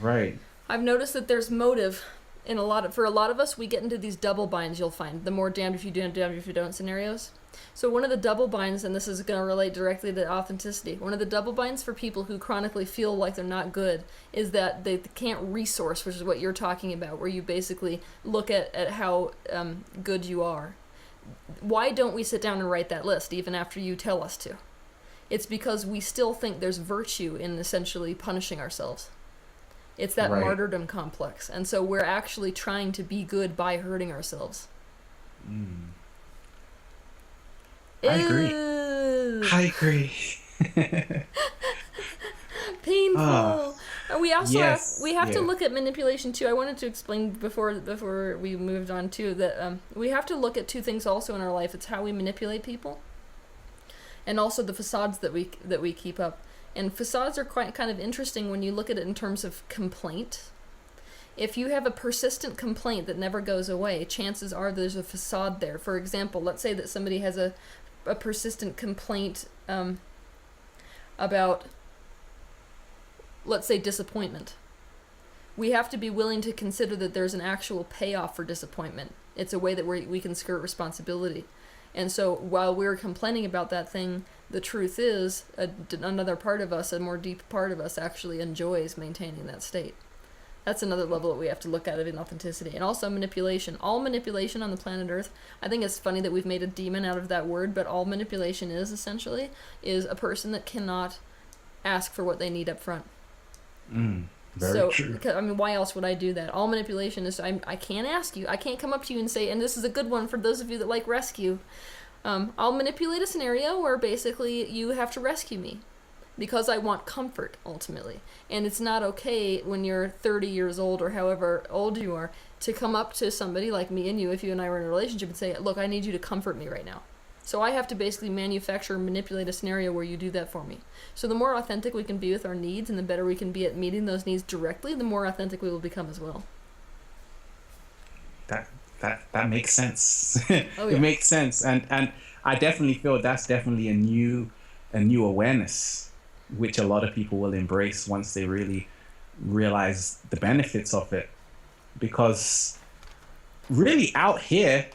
Right. I've noticed that there's motive in for a lot of us, we get into these double binds, you'll find. The more damned if you do and damned if you don't scenarios. So one of the double binds, and this is going to relate directly to authenticity, one of the double binds for people who chronically feel like they're not good is that they can't resource, which is what you're talking about, where you basically look at how good you are. Why don't we sit down and write that list, even after you tell us to? It's because we still think there's virtue in essentially punishing ourselves. It's that Right. martyrdom complex. And so we're actually trying to be good by hurting ourselves. I agree. Ew. I agree. Painful. We also yes, we have to yeah. look at manipulation too. I wanted to explain before we moved on too that we have to look at two things also in our life. It's how we manipulate people, and also the facades that we keep up. And facades are quite kind of interesting when you look at it in terms of complaint. If you have a persistent complaint that never goes away, chances are there's a facade there. For example, let's say that somebody has a persistent complaint about, let's say, disappointment. We have to be willing to consider that there's an actual payoff for disappointment. It's a way that we can skirt responsibility. And so while we're complaining about that thing, the truth is another part of us, a more deep part of us, actually enjoys maintaining that state. That's another level that we have to look at it in authenticity. And also manipulation. All manipulation on the planet Earth, I think it's funny that we've made a demon out of that word, but all manipulation is essentially is a person that cannot ask for what they need up front. Very true. I mean, why else would I do that? All manipulation is I can't ask you. I can't come up to you and say, and this is a good one for those of you that like rescue. I'll manipulate a scenario where basically you have to rescue me because I want comfort ultimately. And it's not okay when you're 30 years old or however old you are to come up to somebody like me and you, if you and I were in a relationship, and say, look, I need you to comfort me right now. So I have to basically manufacture and manipulate a scenario where you do that for me. So the more authentic we can be with our needs and the better we can be at meeting those needs directly, the more authentic we will become as well. That makes sense. Oh, yeah. It makes sense. And I definitely feel that's definitely a new awareness, which a lot of people will embrace once they really realize the benefits of it. Because really out here,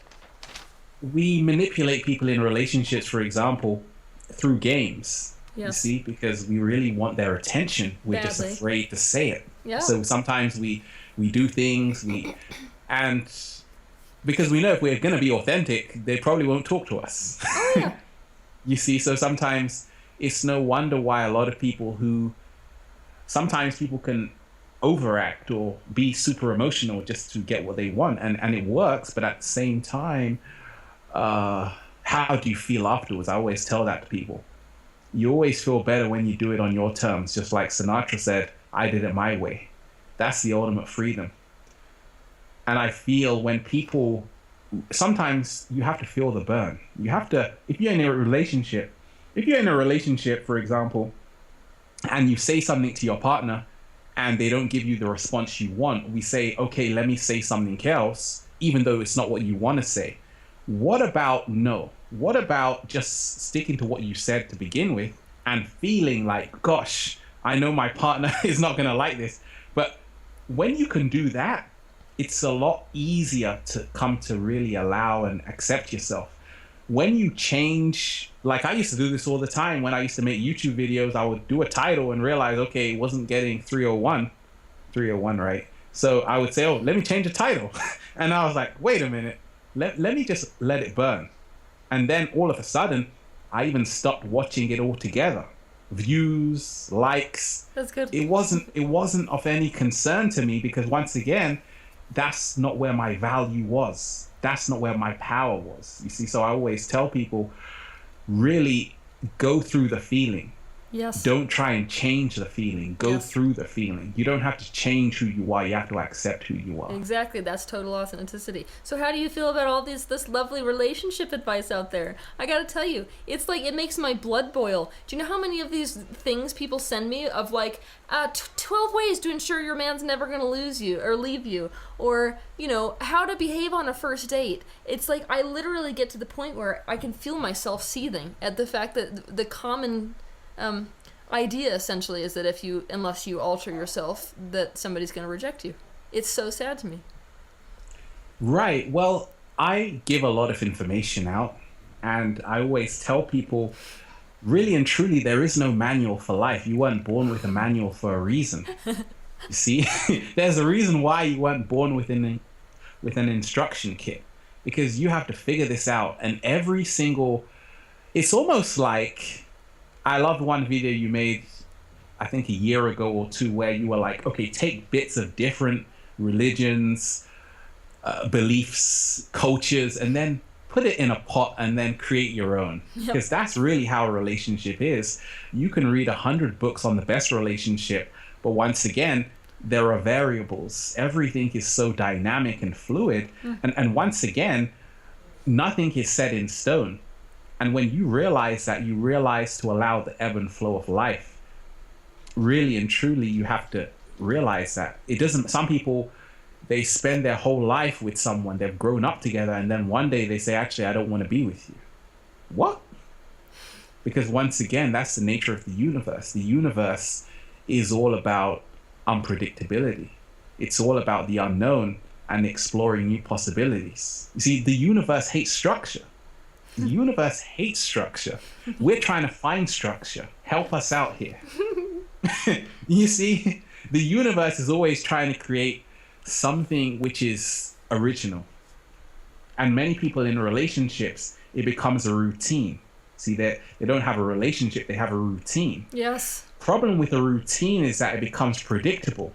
we manipulate people in relationships, for example, through games. Yes. You see, because we really want their attention. We're just afraid to say it. Yeah. So sometimes we do things, And because we know if we're going to be authentic, they probably won't talk to us. Oh yeah. You see, so sometimes it's no wonder why a lot of people who sometimes people can overact or be super emotional just to get what they want, and it works, but at the same time, how do you feel afterwards? I always tell that to people. You always feel better when you do it on your terms, just like Sinatra said, I did it my way. That's the ultimate freedom. And I feel when people, sometimes you have to feel the burn. You have to, if you're in a relationship, for example, and you say something to your partner and they don't give you the response you want, we say, okay, let me say something else, even though it's not what you want to say. What about no? What about just sticking to what you said to begin with and feeling like, gosh, I know my partner is not going to like this. But when you can do that, it's a lot easier to come to really allow and accept yourself. When you change, like I used to do this all the time when I used to make YouTube videos, I would do a title and realize, okay, it wasn't getting 301, right? So I would say, oh, let me change the title. And I was like, wait a minute, let me just let it burn. And then all of a sudden, I even stopped watching it altogether. Views, likes. That's good. It wasn't of any concern to me because once again, that's not where my value was. That's not where my power was. You see, so I always tell people, really go through the feeling. Yes. Don't try and change the feeling. Go through the feeling. You don't have to change who you are. You have to accept who you are. Exactly. That's total authenticity. So how do you feel about all this lovely relationship advice out there? I got to tell you, it's like it makes my blood boil. Do you know how many of these things people send me of like 12 ways to ensure your man's never going to lose you or leave you, or, you know, how to behave on a first date? It's like I literally get to the point where I can feel myself seething at the fact that the common idea essentially is that unless you alter yourself, that somebody's going to reject you. It's so sad to me. Right. Well, I give a lot of information out, and I always tell people, really and truly, there is no manual for life. You weren't born with a manual for a reason. You see, there's a reason why you weren't born with an instruction kit, because you have to figure this out. And it's almost like, I loved one video you made, I think a year ago or two, where you were like, okay, take bits of different religions, beliefs, cultures, and then put it in a pot and then create your own. Because that's really how a relationship is. You can read 100 books on the best relationship, but once again, there are variables. Everything is so dynamic and fluid. And once again, nothing is set in stone. And when you realize that, you realize to allow the ebb and flow of life. Really and truly, you have to realize that it doesn't, some people, they spend their whole life with someone, they've grown up together, and then one day they say, actually, I don't want to be with you. What? Because once again, that's the nature of the universe. The universe is all about unpredictability. It's all about the unknown and exploring new possibilities. You see, the universe hates structure. The universe hates structure. We're trying to find structure. Help us out here. You see, the universe is always trying to create something which is original. And many people in relationships, it becomes a routine. See, they don't have a relationship, they have a routine. Yes. Problem with a routine is that it becomes predictable.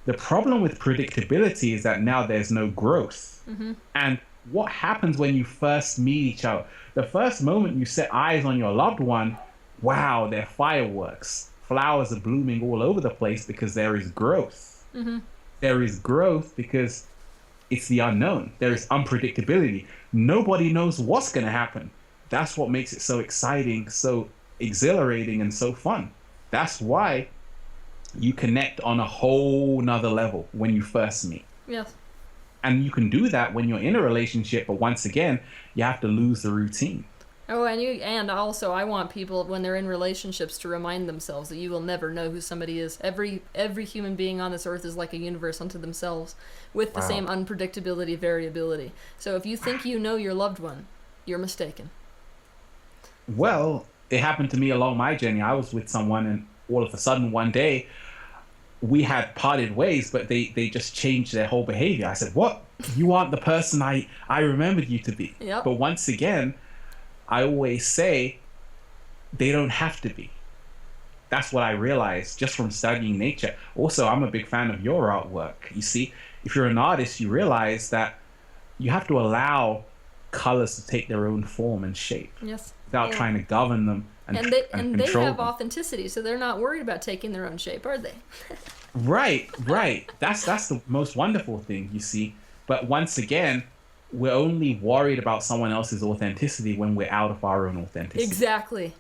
The problem with predictability is that now there's no growth. And what happens when you first meet each other? The first moment you set eyes on your loved one, wow, they're fireworks. Flowers are blooming all over the place because there is growth. There is growth because it's the unknown. There is unpredictability. Nobody knows what's going to happen. That's what makes it so exciting, so exhilarating, and so fun. That's why you connect on a whole nother level when you first meet. Yes. And you can do that when you're in a relationship, but once again, you have to lose the routine. Oh, and also I want people when they're in relationships to remind themselves that you will never know who somebody is. Every human being on this earth is like a universe unto themselves, with the same unpredictability, variability. So if you think you know your loved one, you're mistaken. Well, it happened to me along my journey. I was with someone, and all of a sudden one day, we had parted ways, but they just changed their whole behavior. I said, what? You aren't the person I remembered you to be. Yep. But once again, I always say they don't have to be. That's what I realized just from studying nature. Also, I'm a big fan of your artwork. You see, if you're an artist, you realize that you have to allow colors to take their own form and shape. Yes. Without trying to govern them and they control have them. authenticity, so they're not worried about taking their own shape, are they? Right. That's the most wonderful thing, you see. But once again, we're only worried about someone else's authenticity when we're out of our own authenticity. Exactly.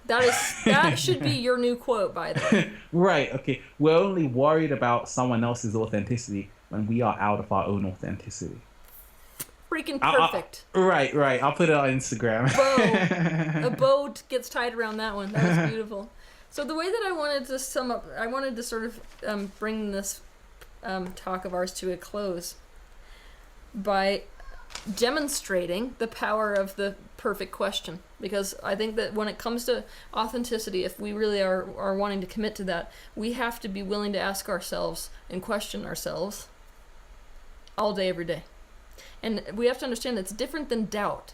That should be your new quote, by the way. Right. Okay. We're only worried about someone else's authenticity when we are out of our own authenticity. Freaking perfect. Right. I'll put it on Instagram. A bow gets tied around that one. That was beautiful. So the way that I wanted to sum up, I wanted to sort of bring this talk of ours to a close by demonstrating the power of the perfect question, because I think that when it comes to authenticity, if we really are wanting to commit to that, we have to be willing to ask ourselves and question ourselves all day, every day. And we have to understand that it's different than doubt.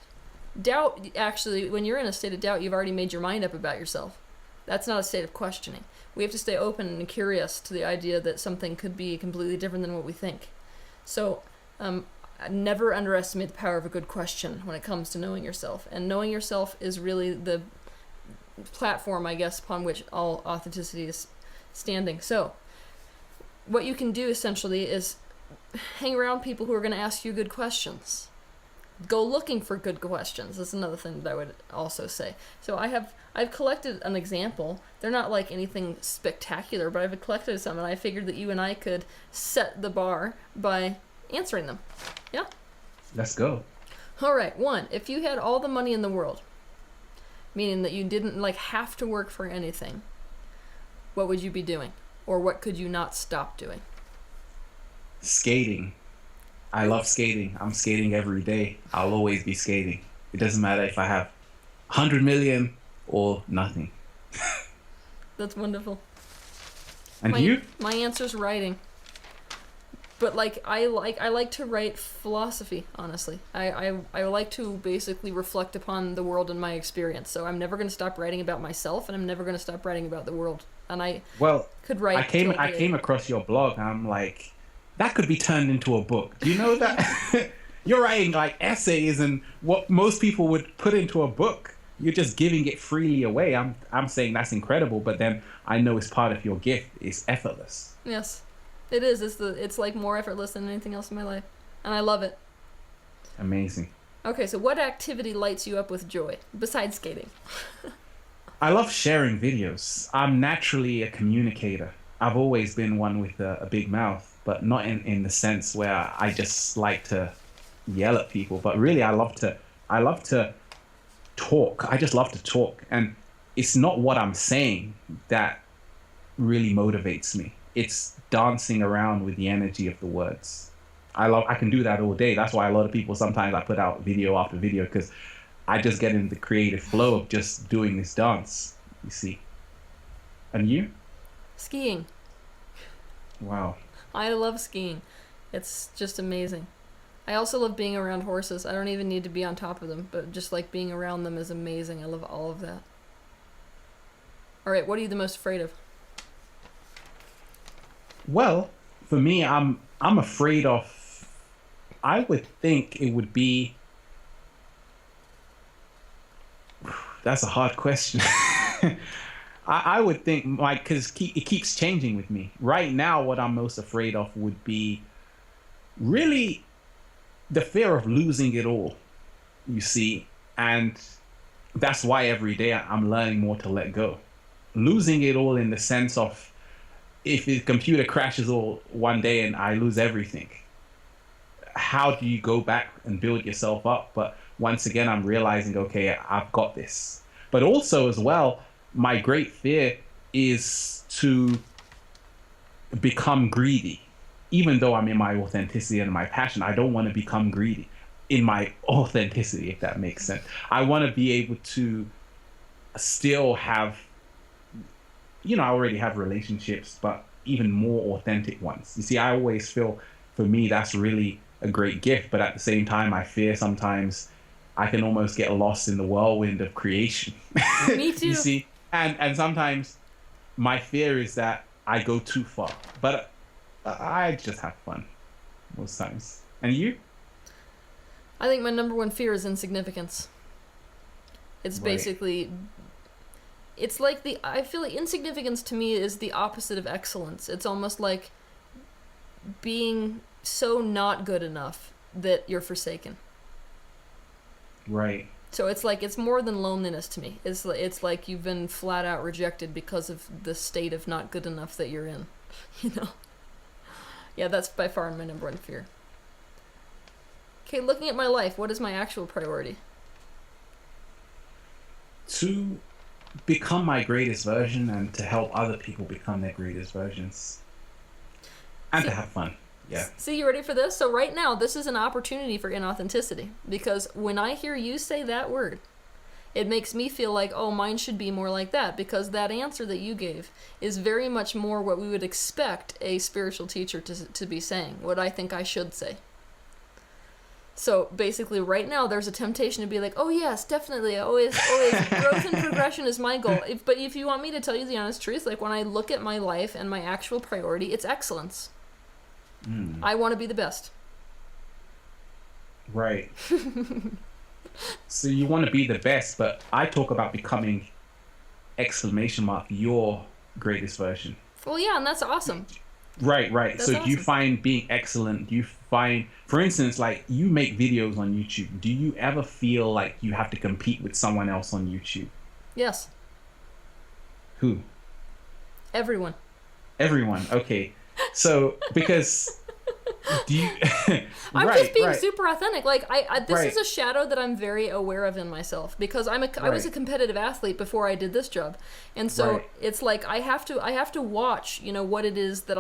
Doubt, actually, when you're in a state of doubt, you've already made your mind up about yourself. That's not a state of questioning. We have to stay open and curious to the idea that something could be completely different than what we think. So, never underestimate the power of a good question when it comes to knowing yourself. And knowing yourself is really the platform, I guess, upon which all authenticity is standing. So, what you can do essentially is hang around people who are going to ask you good questions. Go looking for good questions. That's another thing that I would also say. So I've collected an example. They're not like anything spectacular, but I've collected some, and I figured that you and I could set the bar by answering them. Yeah? Let's go. All right. 1, if you had all the money in the world, meaning that you didn't have to work for anything, what would you be doing? Or what could you not stop doing? Skating. I love skating. I'm skating every day. I'll always be skating. It doesn't matter if I have 100 million or nothing. That's wonderful. And you? My answer's writing. But I like to write philosophy, honestly. I like to basically reflect upon the world and my experience. So I'm never going to stop writing about myself, and I'm never going to stop writing about the world. And I could write. I came across your blog, and I'm like, that could be turned into a book. Do you know that? You're writing essays and what most people would put into a book. You're just giving it freely away. I'm saying that's incredible, but then I know it's part of your gift. It's effortless. Yes, it is. It's more effortless than anything else in my life, and I love it. Amazing. Okay, so what activity lights you up with joy besides skating? I love sharing videos. I'm naturally a communicator. I've always been one with a big mouth, but not in the sense where I just like to yell at people. But really, I love to talk. I just love to talk. And it's not what I'm saying that really motivates me. It's dancing around with the energy of the words. I can do that all day. That's why a lot of people, sometimes I put out video after video, because I just get in the creative flow of just doing this dance, you see. And you? Skiing. Wow. I love skiing. It's just amazing. I also love being around horses. I don't even need to be on top of them, but just being around them is amazing. I love all of that. All right, what are you the most afraid of? Well, for me, I'm afraid of, I would think it would be, that's a hard question. I would think, because it keeps changing with me. Right now, what I'm most afraid of would be really the fear of losing it all, you see. And that's why every day I'm learning more to let go. Losing it all in the sense of, if the computer crashes all one day and I lose everything, how do you go back and build yourself up? But once again, I'm realizing, okay, I've got this. But also as well, my great fear is to become greedy. Even though I'm in my authenticity and my passion, I don't want to become greedy in my authenticity, if that makes sense. I want to be able to still have, I already have relationships, but even more authentic ones. You see, I always feel for me that's really a great gift, but at the same time, I fear sometimes I can almost get lost in the whirlwind of creation. Me too. You see, and sometimes my fear is that I go too far, but I just have fun most times. And you? I think my number one fear is insignificance. It's Right. basically, it's like I feel like insignificance to me is the opposite of excellence. It's almost like being so not good enough that you're forsaken. Right. So it's like, it's more than loneliness to me. It's like you've been flat out rejected because of the state of not good enough that you're in. You know? Yeah, that's by far my number one fear. Okay, looking at my life, what is my actual priority? To become my greatest version and to help other people become their greatest versions. And to have fun. Yeah. See, you ready for this? So right now, this is an opportunity for inauthenticity. Because when I hear you say that word, it makes me feel like, oh, mine should be more like that. Because that answer that you gave is very much more what we would expect a spiritual teacher to be saying. What I think I should say. So basically right now there's a temptation to be like, oh yes, definitely, always growth and progression is my goal. But if you want me to tell you the honest truth, like when I look at my life and my actual priority, it's excellence. I want to be the best. Right. So you want to be the best, but I talk about becoming exclamation mark your greatest version. Well, yeah, and that's awesome. Right. That's So do you awesome. find being excellent, do you find, for instance, like you make videos on YouTube, do you ever feel like you have to compete with someone else on YouTube? Yes, Who? everyone. Everyone. Okay. So because do you I'm right, just being right. super authentic. Like this Right. is a shadow that I'm very aware of in myself because I was a Right. competitive athlete before I did this job, and so Right. it's like I have to watch, what it is that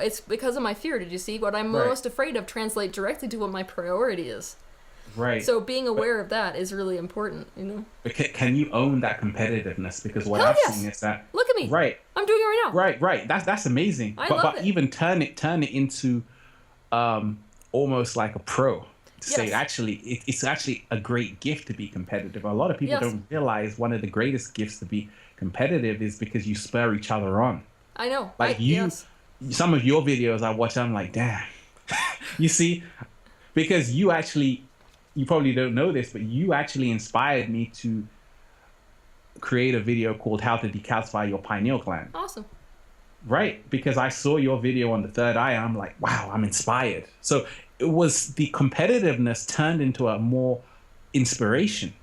it's because of my fear. Did you see what I'm Right. most afraid of? Translate directly to what my priority is. Right. So being aware of that is really important. But can you own that competitiveness? Because what Hell I've yes. seen is that Look at me. right. I'm doing it right now. Right. That's amazing. I but love but it. even turn it into almost like a pro. To say Yes. actually it's actually a great gift to be competitive. A lot of people Yes. don't realize one of the greatest gifts to be competitive is because you spur each other on. I know. Like yes. some of your videos I watch, I'm like, damn. You see, because you probably don't know this, but you actually inspired me to create a video called How to Decalcify Your Pineal Gland. Awesome. Right, because I saw your video on the third eye and I'm like, wow, I'm inspired. So it was the competitiveness turned into a more inspiration.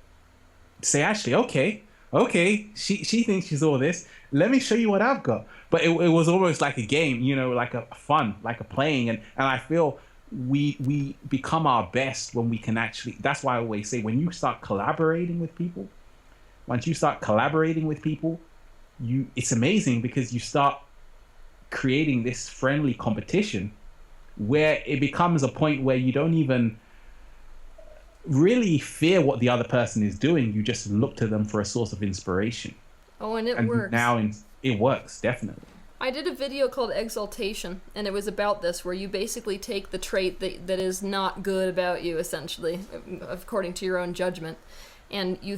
Say, actually, okay, she thinks she's all this. Let me show you what I've got. But it was almost like a game, like a fun, like a playing. And I feel we become our best when we can actually, that's why I always say, when you start collaborating with people, it's amazing because you start creating this friendly competition where it becomes a point where you don't even really fear what the other person is doing. You just look to them for a source of inspiration. Oh, and it And works. now it works, definitely. I did a video called Exaltation, and it was about this, where you basically take the trait that is not good about you, essentially, according to your own judgment, and you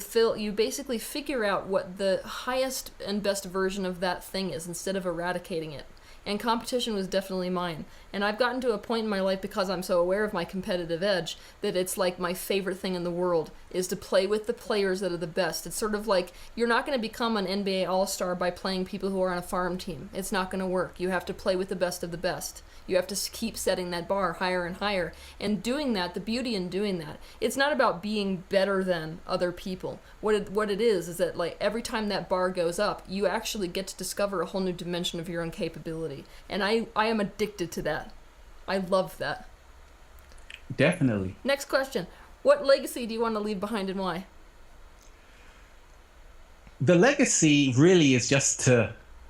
basically figure out what the highest and best version of that thing is instead of eradicating it. And competition was definitely mine. And I've gotten to a point in my life, because I'm so aware of my competitive edge, that it's like my favorite thing in the world is to play with the players that are the best. It's sort of like, you're not going to become an NBA All-Star by playing people who are on a farm team. It's not going to work. You have to play with the best of the best. You have to keep setting that bar higher and higher. And doing that, the beauty in doing that, it's not about being better than other people. What it is that, like, every time that bar goes up, you actually get to discover a whole new dimension of your own capability. And I am addicted to that. I love that. Definitely. Next question. What legacy do you want to leave behind and why? The legacy really is just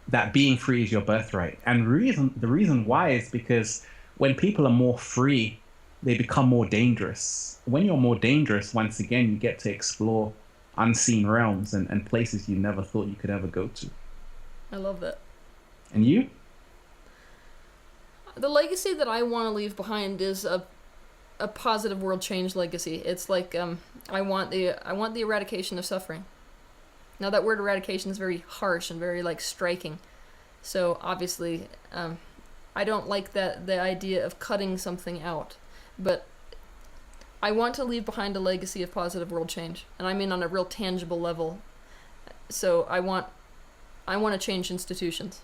that being free is your birthright. And the reason why is because when people are more free, they become more dangerous. When you're more dangerous, once again, you get to explore unseen realms and places you never thought you could ever go to. I love that. And you? The legacy that I want to leave behind is a positive world change legacy. It's like I want the eradication of suffering. Now that word eradication is very harsh and very like striking. So obviously I don't like the idea of cutting something out. But I want to leave behind a legacy of positive world change, and I mean on a real tangible level. So I want to change institutions.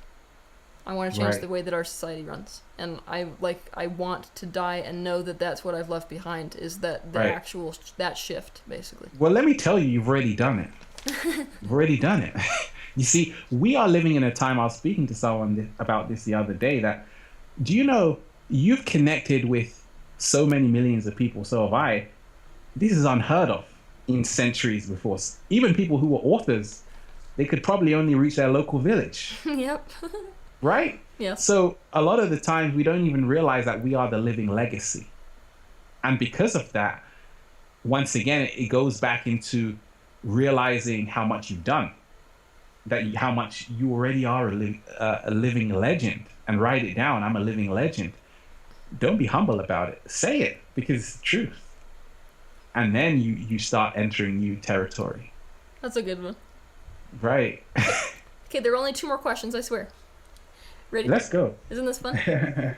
I want to change the way that our society runs, and I want to die and know that that's what I've left behind, is that the actual that shift basically. Well, let me tell you, you've already done it. You've already done it. You see, we are living in a time. I was speaking to someone about this the other day. That, do you know, you've connected with so many millions of people. So have I. This is unheard of in centuries before. Even people who were authors, they could probably only reach their local village. Yep. Right? Yeah. So a lot of the times we don't even realize that we are the living legacy. And because of that, once again, it goes back into realizing how much you've done, how much you already are a living legend, and write it down. I'm a living legend. Don't be humble about it. Say it, because it's the truth. And then you start entering new territory. That's a good one. Right. Okay, there are only 2 more questions, I swear. Ready? Let's go. Isn't this fun?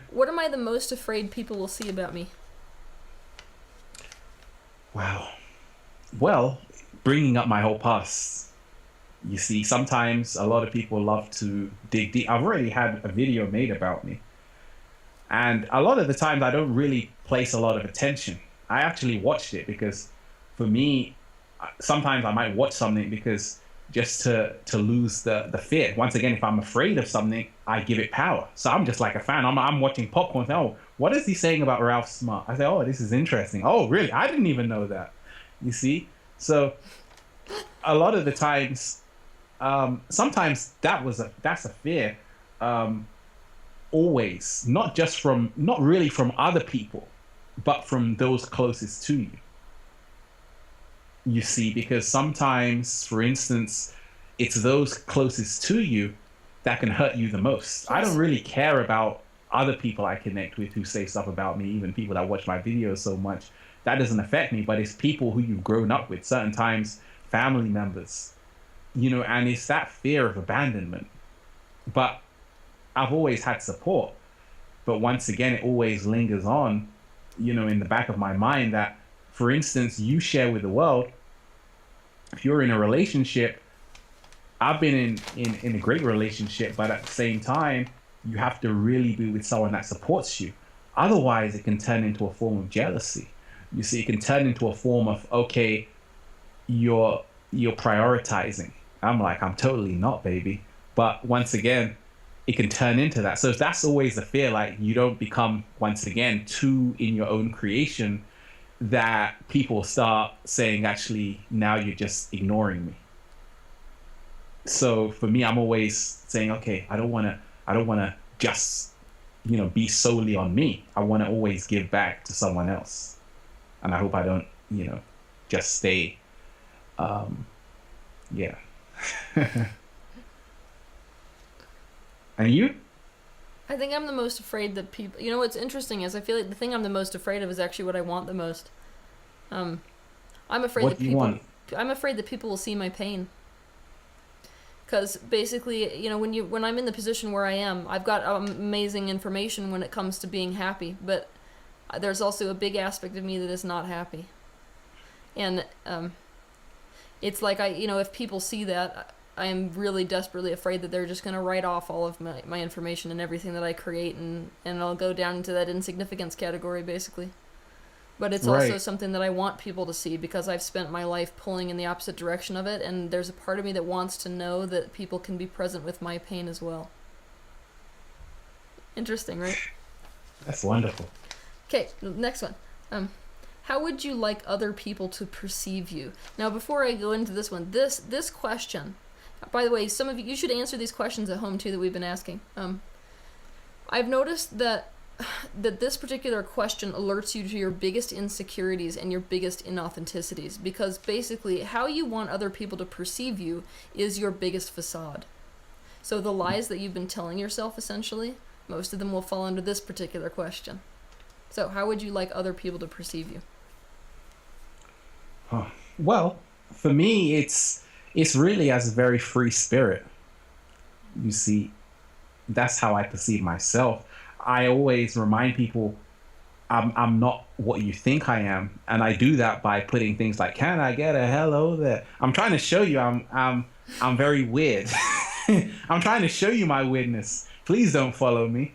What am I the most afraid people will see about me? Wow. Well, bringing up my whole past. You see, sometimes a lot of people love to dig deep. I've already had a video made about me. And a lot of the times I don't really place a lot of attention. I actually watched it because for me, sometimes I might watch something because just to lose the fear. Once again, if I'm afraid of something, I give it power. So I'm just like a fan. I'm watching popcorn. Oh, what is he saying about Ralph Smart? I say, oh, this is interesting. Oh, really? I didn't even know that. You see? So a lot of the times, sometimes that's a fear. Always, not really from other people, but from those closest to you. You see, because sometimes, for instance, it's those closest to you that can hurt you the most. I don't really care about other people I connect with who say stuff about me, even people that watch my videos so much. That doesn't affect me, but it's people who you've grown up with, certain times, family members, and it's that fear of abandonment. But I've always had support. But once again, it always lingers on, in the back of my mind that, for instance, you share with the world. If you're in a relationship, I've been in a great relationship, but at the same time, you have to really be with someone that supports you. Otherwise, it can turn into a form of jealousy. You see, it can turn into a form of, okay, you're prioritizing. I'm like, I'm totally not, baby. But once again, it can turn into that. So that's always the fear, like you don't become, once again, too in your own creation, that people start saying, actually, now you're just ignoring me. So for me, I'm always saying, okay, I don't want to just, be solely on me. I want to always give back to someone else. And I hope I don't, just stay, yeah. And you? I think I'm the most afraid that people... what's interesting is I feel like the thing I'm the most afraid of is actually what I want the most. I'm afraid what that do you people... want? I'm afraid that people will see my pain. Because basically, when I'm in the position where I am, I've got amazing information when it comes to being happy, but there's also a big aspect of me that is not happy. And it's like if people see that, I am really desperately afraid that they're just going to write off all of my information and everything that I create, and I'll go down into that insignificance category, basically. But it's also something that I want people to see, because I've spent my life pulling in the opposite direction of it, and there's a part of me that wants to know that people can be present with my pain as well. Interesting, right? That's wonderful. Okay, next one. How would you like other people to perceive you? Now, before I go into this one, this question... By the way, some of you should answer these questions at home too that we've been asking. I've noticed that this particular question alerts you to your biggest insecurities and your biggest inauthenticities, because basically how you want other people to perceive you is your biggest facade. So the lies that you've been telling yourself, essentially, Most of them will fall under this particular question. So, how would you like other people to perceive you? Well, for me, it's really as a very free spirit. You see, that's how I perceive myself. I always remind people I'm not what you think I am, and I do that by putting things like "Can I get a hello there?" I'm trying to show you I'm very weird. I'm trying to show you my weirdness. Please don't follow me.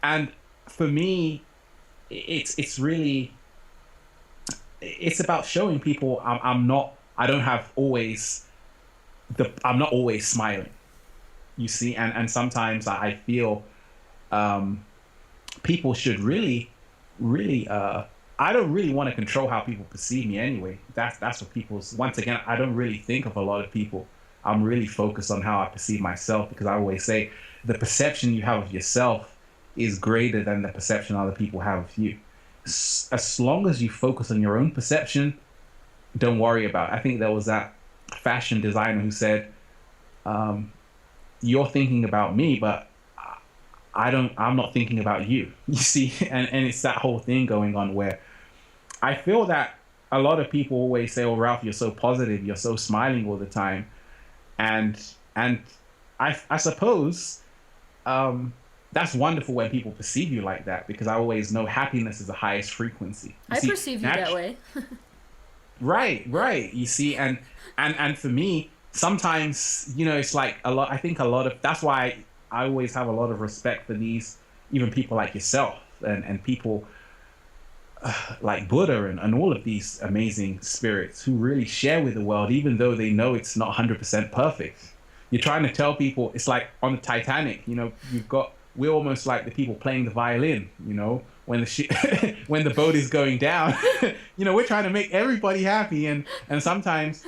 And for me, it's really it's about showing people I'm not I don't have always I'm not always smiling. You see, and sometimes I feel people should really I don't really want to control how people perceive me anyway. That's what people's once again, I don't really think of a lot of people. I'm really focused on how I perceive myself, because I always say the perception you have of yourself is greater than the perception other people have of you. As long as you focus on your own perception, don't worry about it. I think there was that fashion designer who said, you're thinking about me, but I'm not thinking about you. You see, and it's that whole thing going on where I feel that a lot of people always say, "Oh, Ralph, you're so positive, you're so smiling all the time," and I suppose that's wonderful when people perceive you like that, because I always know happiness is the highest frequency. I perceive you that way. Right. You see, and for me, sometimes, it's like a lot. I think a lot of that's why I always have a lot of respect for these, even people like yourself and people like Buddha and all of these amazing spirits who really share with the world, even though they know it's not 100% perfect. You're trying to tell people, it's like on the Titanic, we're almost like the people playing the violin, when when the boat is going down, we're trying to make everybody happy. And sometimes,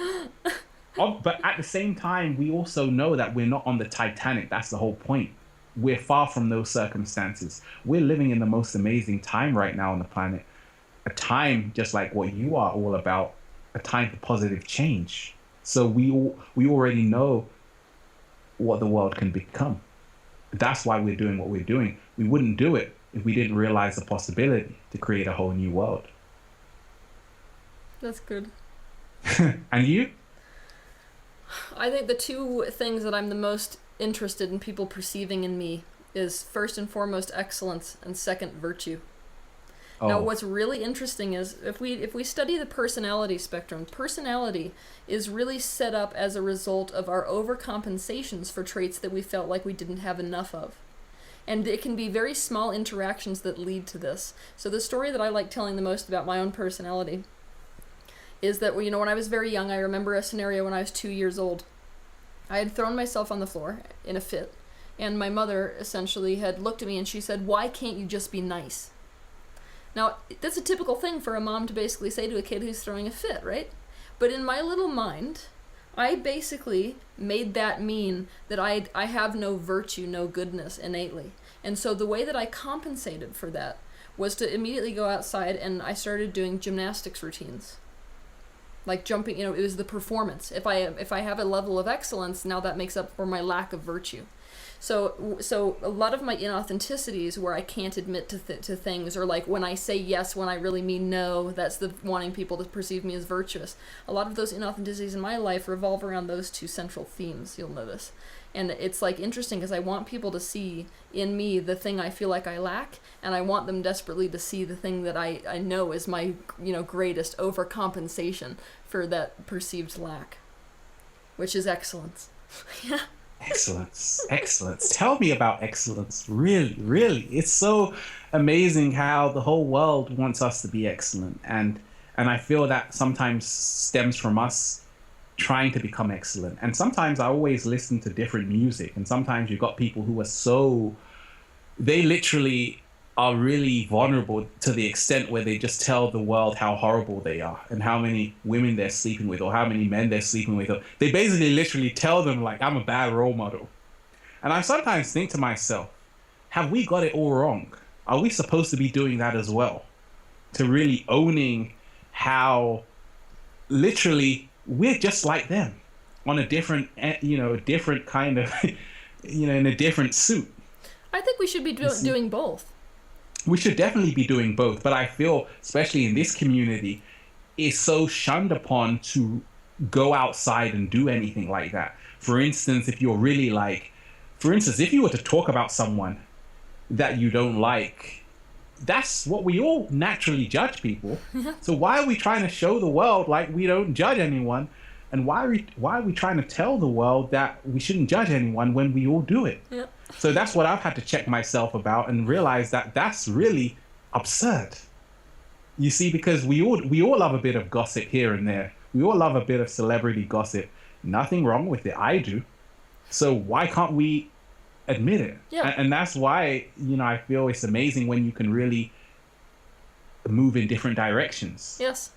but at the same time, we also know that we're not on the Titanic. That's the whole point. We're far from those circumstances. We're living in the most amazing time right now on the planet. A time just like what you are all about, a time for positive change. So we already know what the world can become. That's why we're doing what we're doing. We wouldn't do it if we didn't realize the possibility to create a whole new world. That's good. And you? I think the two things that I'm the most interested in people perceiving in me is first and foremost excellence, and second, virtue. Oh. Now, what's really interesting is if we study the personality spectrum, personality is really set up as a result of our overcompensations for traits that we felt like we didn't have enough of. And it can be very small interactions that lead to this. So the story that I like telling the most about my own personality is that, when I was very young, I remember a scenario when I was 2 years old. I had thrown myself on the floor in a fit, and my mother essentially had looked at me and she said, "Why can't you just be nice?" Now, that's a typical thing for a mom to basically say to a kid who's throwing a fit, right? But in my little mind, I basically made that mean that I have no virtue, no goodness innately. And so the way that I compensated for that was to immediately go outside, and I started doing gymnastics routines. Like jumping, it was the performance. If I have a level of excellence, now that makes up for my lack of virtue. So a lot of my inauthenticities where I can't admit to things, or like when I say yes when I really mean no, that's the wanting people to perceive me as virtuous. A lot of those inauthenticities in my life revolve around those two central themes, you'll notice. And it's like interesting because I want people to see in me the thing I feel like I lack, and I want them desperately to see the thing that I know is my greatest overcompensation for that perceived lack, which is excellence. Yeah. Excellence. Tell me about excellence. Really. It's so amazing how the whole world wants us to be excellent. And I feel that sometimes stems from us trying to become excellent. And sometimes I always listen to different music. And sometimes you've got people who are they literally are really vulnerable to the extent where they just tell the world how horrible they are and how many women they're sleeping with or how many men they're sleeping with. They basically literally tell them, like, I'm a bad role model. And I sometimes think to myself, have we got it all wrong? Are we supposed to be doing that as well? To really owning how literally we're just like them on a different, different kind of, in a different suit. I think we should be doing both. We should definitely be doing both, but I feel, especially in this community, it's so shunned upon to go outside and do anything like that. For instance, if you're really like, for instance, if you were to talk about someone that you don't like, that's what we all naturally judge people. So why are we trying to show the world like we don't judge anyone? And why are we trying to tell the world that we shouldn't judge anyone when we all do it? Yep. So that's what I've had to check myself about and realize that that's really absurd. You see, because we all love a bit of gossip here and there. We all love a bit of celebrity gossip. Nothing wrong with it. I do. So why can't we admit it? Yeah. And that's why, I feel it's amazing when you can really move in different directions. Yes.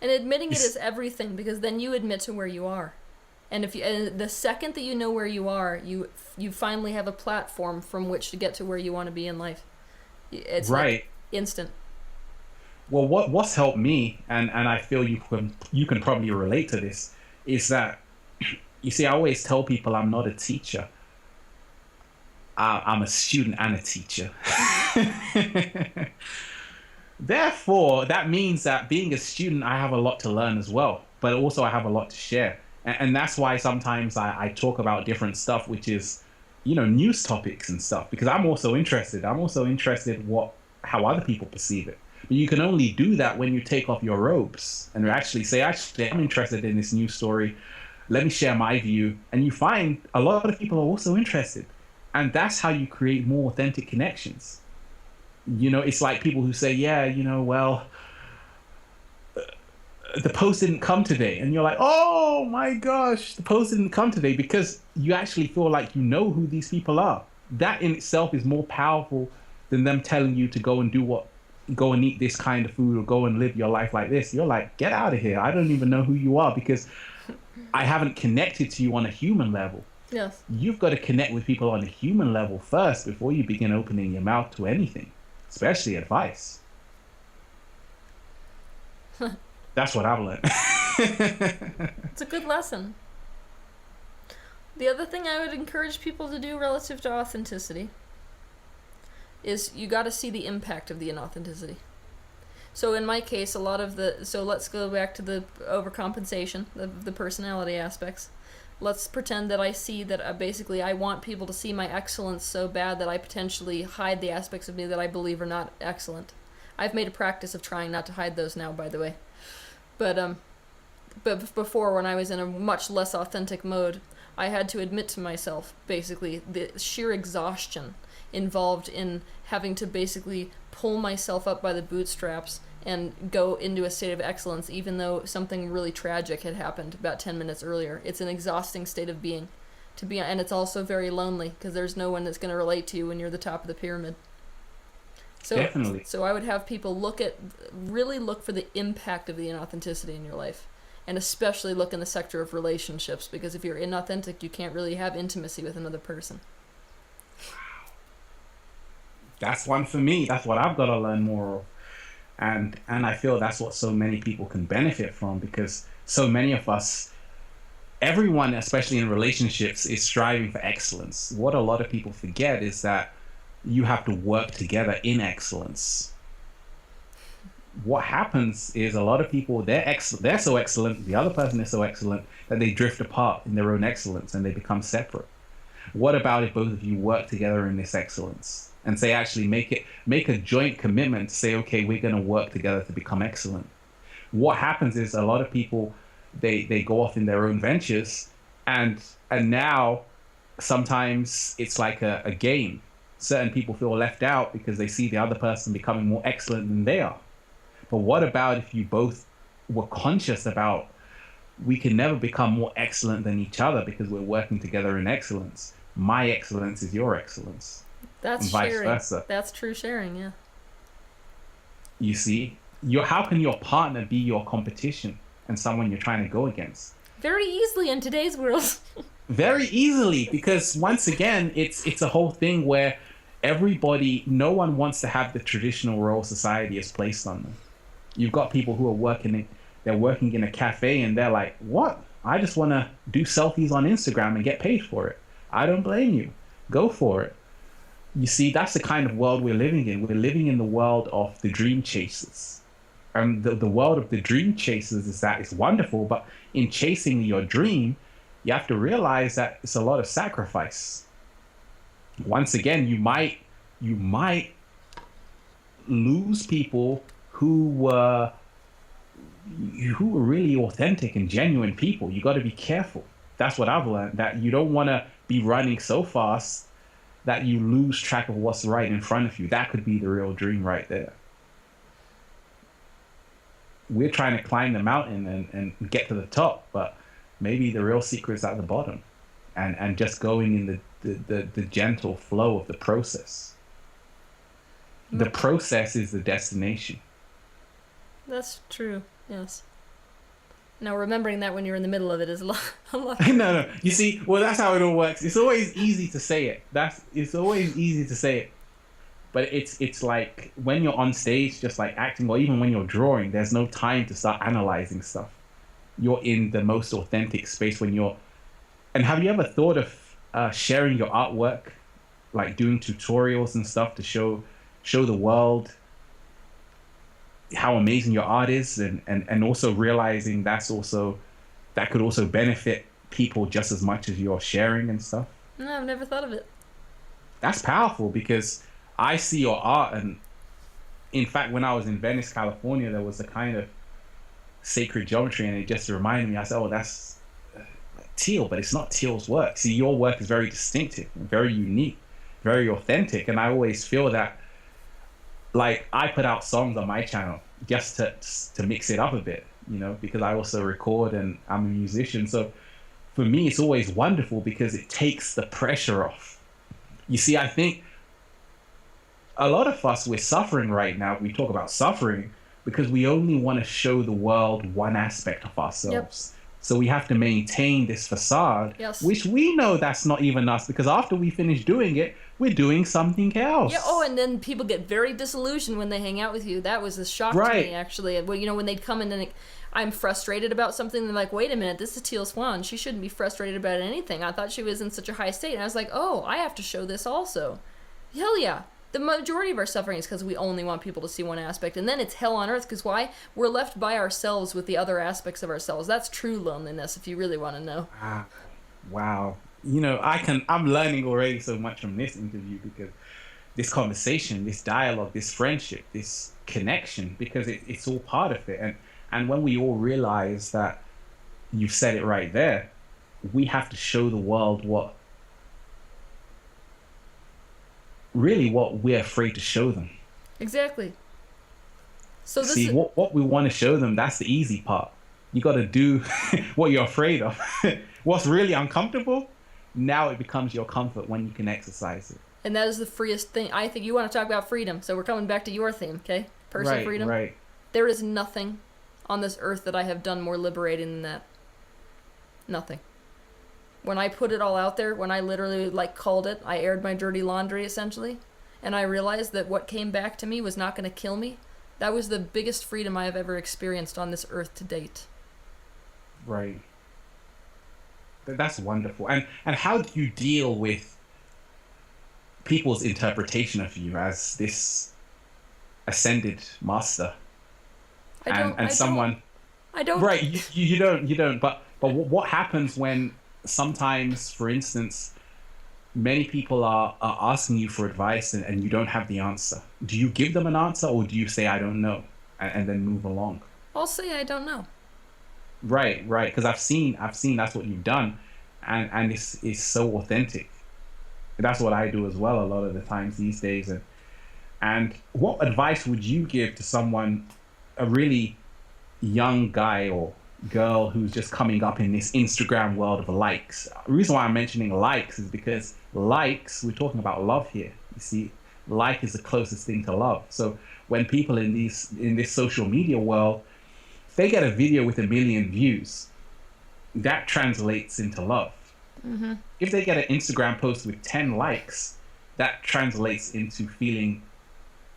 And admitting it is everything, because then you admit to where you are. And the second that you know where you are, you finally have a platform from which to get to where you want to be in life. It's right. Like instant. Well, what's helped me, and I feel you can probably relate to this, is that, you see, I always tell people I'm not a teacher. I'm a student and a teacher. Therefore, that means that being a student, I have a lot to learn as well, but also I have a lot to share. And that's why sometimes I talk about different stuff, which is, news topics and stuff, because I'm also interested. I'm also interested how other people perceive it. But you can only do that when you take off your robes and actually say, I'm interested in this news story. Let me share my view. And you find a lot of people are also interested. And that's how you create more authentic connections. It's like people who say, well, the post didn't come today. And you're like, oh my gosh, the post didn't come today, because you actually feel like you know who these people are. That in itself is more powerful than them telling you to go and eat this kind of food or go and live your life like this. You're like, get out of here. I don't even know who you are, because I haven't connected to you on a human level. Yes. You've got to connect with people on a human level first before you begin opening your mouth to anything, especially advice. That's what I've learned. It's a good lesson. The other thing I would encourage people to do relative to authenticity is you got to see the impact of the inauthenticity. So in my case, so let's go back to the overcompensation, the personality aspects. Let's pretend that I see that basically I want people to see my excellence so bad that I potentially hide the aspects of me that I believe are not excellent. I've made a practice of trying not to hide those now, by the way. But before, when I was in a much less authentic mode, I had to admit to myself, basically, the sheer exhaustion involved in having to basically pull myself up by the bootstraps and go into a state of excellence, even though something really tragic had happened about 10 minutes earlier. It's an exhausting state of being, and it's also very lonely, because there's no one that's going to relate to you when you're the top of the pyramid. So, definitely. So I would have people really look for the impact of the inauthenticity in your life, and especially look in the sector of relationships, because if you're inauthentic, you can't really have intimacy with another person. That's one for me. That's what I've got to learn more of. And I feel that's what so many people can benefit from, because so many of us, everyone, especially in relationships, is striving for excellence. What a lot of people forget is that you have to work together in excellence. What happens is a lot of people, they're so excellent, the other person is so excellent, that they drift apart in their own excellence and they become separate. What about if both of you work together in this excellence and say, actually make a joint commitment to say, okay, we're going to work together to become excellent? What happens is a lot of people, they go off in their own ventures, and now sometimes it's like a game. Certain people feel left out because they see the other person becoming more excellent than they are. But what about if you both were conscious about, we can never become more excellent than each other because we're working together in excellence. My excellence is your excellence. That's and vice sharing. versa. That's true sharing, yeah. You see, how can your partner be your competition and someone you're trying to go against? Very easily in today's world. Very easily, because once again, it's a whole thing where no one wants to have the traditional role society has placed on them. You've got people who are they're working in a cafe and they're like, what? I just want to do selfies on Instagram and get paid for it. I don't blame you. Go for it. You see, that's the kind of world we're living in. We're living in the world of the dream chasers. And the world of the dream chasers is that it's wonderful, but in chasing your dream, you have to realize that it's a lot of sacrifice. Once again, you might lose people who were really authentic and genuine people. You got to be careful. That's what I've learned, that you don't want to be running so fast that you lose track of what's right in front of you. That could be the real dream right there. We're trying to climb the mountain and get to the top, but maybe the real secret is at the bottom, and just going in the gentle flow of the process. The process is the destination. That's true. Yes. Now remembering that when you're in the middle of it is a lot. A lot. No. You see, well, that's how it all works. It's always easy to say it. It's always easy to say it. But it's like when you're on stage, just like acting, or even when you're drawing, there's no time to start analyzing stuff. You're in the most authentic space when you're. And have you ever thought of sharing your artwork, like doing tutorials and stuff to show the world how amazing your art is, and also realizing that could also benefit people just as much as you're sharing and stuff? No, I've never thought of it. That's powerful, because I see your art, and in fact, when I was in Venice, California, there was a kind of sacred geometry, and it just reminded me. I said, "Oh, that's Teal," but it's not Teal's work. See, your work is very distinctive, very unique, very authentic, and I always feel that. Like, I put out songs on my channel just to mix it up a bit, because I also record and I'm a musician. So for me, it's always wonderful because it takes the pressure off. You see, I think a lot of us, we're suffering right now. We talk about suffering because we only want to show the world one aspect of ourselves. Yep. So we have to maintain this facade, yes, which we know that's not even us, because after we finish doing it, we're doing something else. Yeah. Oh, and then people get very disillusioned when they hang out with you. That was a shock to me, actually. Well, when they'd come in and I'm frustrated about something, they're like, "Wait a minute, this is Teal Swan. She shouldn't be frustrated about anything. I thought she was in such a high state." And I was like, "Oh, I have to show this also." Hell yeah. The majority of our suffering is because we only want people to see one aspect. And then it's hell on earth, because why? We're left by ourselves with the other aspects of ourselves. That's true loneliness, if you really want to know. Wow. I'm learning already so much from this interview, because this conversation, this dialogue, this friendship, this connection, because it's all part of it. And when we all realize that, you've said it right there, we have to show the world what we're afraid to show them. Exactly. So this See, what we want to show them, that's the easy part. You got to do what you're afraid of. What's really uncomfortable, now it becomes your comfort when you can exercise it. And that is the freest thing. I think you want to talk about freedom, so we're coming back to your theme, okay? Personal freedom. Right. There is nothing on this earth that I have done more liberating than that. Nothing. When I put it all out there, when I literally called it, I aired my dirty laundry essentially, and I realized that what came back to me was not going to kill me. That was the biggest freedom I have ever experienced on this earth to date. Right. That's wonderful. And how do you deal with people's interpretation of you as this ascended master? I don't. Right. You don't. But what happens when sometimes, for instance, many people are asking you for advice and you don't have the answer? Do you give them an answer, or do you say, "I don't know," and then move along? I'll say I don't know. Right. Because I've seen that's what you've done, and it's so authentic. That's what I do as well a lot of the times these days. And what advice would you give to someone, a really young guy or girl who's just coming up in this Instagram world of likes? The reason why I'm mentioning likes is because likes, we're talking about love here. You see, like is the closest thing to love. So when people in this social media world, they get a video with 1 million views, that translates into love. Mm-hmm. If they get an Instagram post with 10 likes, that translates into feeling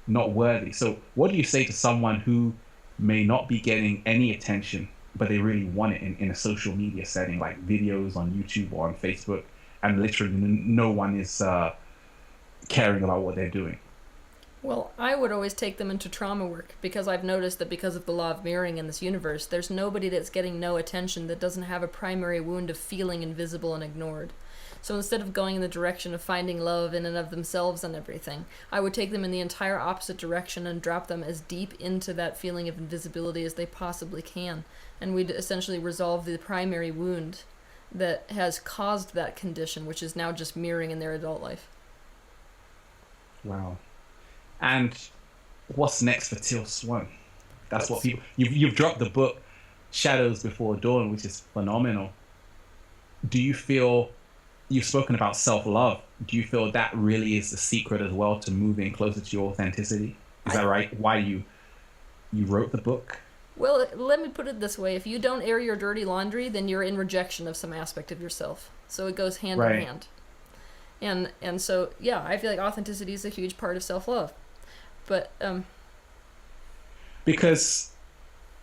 not worthy. So what do you say to someone who may not be getting any attention, but they really want it in a social media setting, like videos on YouTube or on Facebook, and literally no one is caring about what they're doing. Well, I would always take them into trauma work because I've noticed that because of the law of mirroring in this universe, there's nobody that's getting no attention that doesn't have a primary wound of feeling invisible and ignored. So instead of going in the direction of finding love in and of themselves and everything, I would take them in the entire opposite direction and drop them as deep into that feeling of invisibility as they possibly can. And we'd essentially resolve the primary wound that has caused that condition, which is now just mirroring in their adult life. Wow. And what's next for Teal Swan? That's what people... You've dropped the book Shadows Before Dawn, which is phenomenal. Do you feel... You've spoken about self-love. Do you feel that really is the secret as well to moving closer to your authenticity? Is that right? Why you wrote the book? Well, let me put it this way. If you don't air your dirty laundry, then you're in rejection of some aspect of yourself. So it goes hand in hand. And so, yeah, I feel like authenticity is a huge part of self-love. But because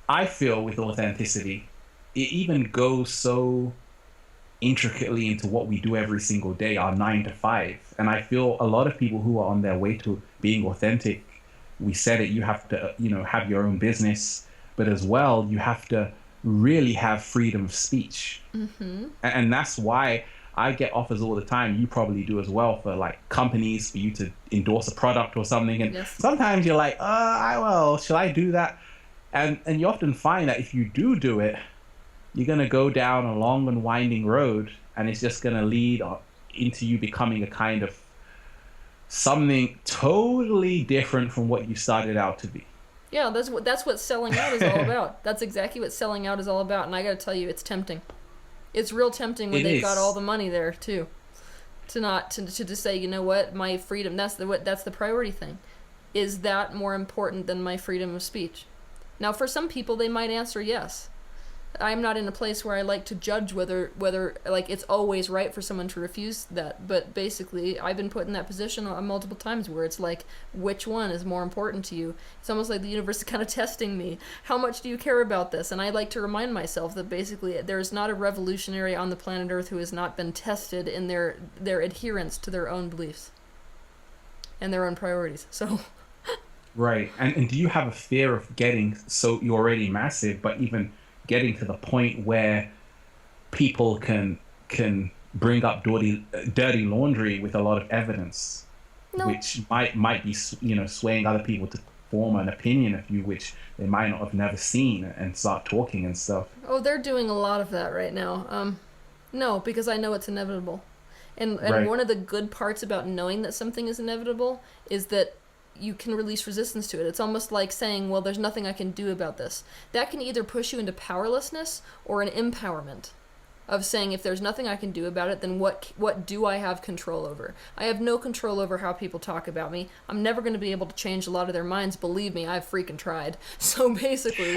I feel with authenticity, it even goes so intricately into what we do every single day, our 9 to 5. And I feel a lot of people who are on their way to being authentic, we said it, you have to, have your own business, but as well, you have to really have freedom of speech. Mm-hmm. And that's why I get offers all the time. You probably do as well, for like companies, for you to endorse a product or something. And yes. Sometimes you're like, should I do that? And you often find that if you do it, you're going to go down a long and winding road, and it's just going to lead into you becoming a kind of something totally different from what you started out to be. Yeah, that's what selling out is all about. That's exactly what selling out is all about. And I got to tell you, it's tempting. It's real tempting when they've got all the money there too, to just say, you know what, my freedom, that's the priority thing. Is that more important than my freedom of speech? Now, for some people, they might answer yes. I'm not in a place where I like to judge whether like it's always right for someone to refuse that. But basically, I've been put in that position multiple times where it's like, which one is more important to you? It's almost like the universe is kind of testing me. How much do you care about this? And I like to remind myself that basically there's not a revolutionary on the planet Earth who has not been tested in their adherence to their own beliefs and their own priorities. So. Right. And do you have a fear of getting, so you're already massive, but even getting to the point where people can bring up dirty laundry with a lot of evidence, which might be swaying other people to form an opinion of you, which they might not have never seen, and start talking and stuff? Oh, they're doing a lot of that right now. No, because I know it's inevitable, and right. One of the good parts about knowing that something is inevitable is that you can release resistance to it. It's almost like saying, well, there's nothing I can do about this. That can either push you into powerlessness or an empowerment of saying, if there's nothing I can do about it, then what do I have control over? I have no control over how people talk about me. I'm never going to be able to change a lot of their minds. Believe me, I've freaking tried. So basically,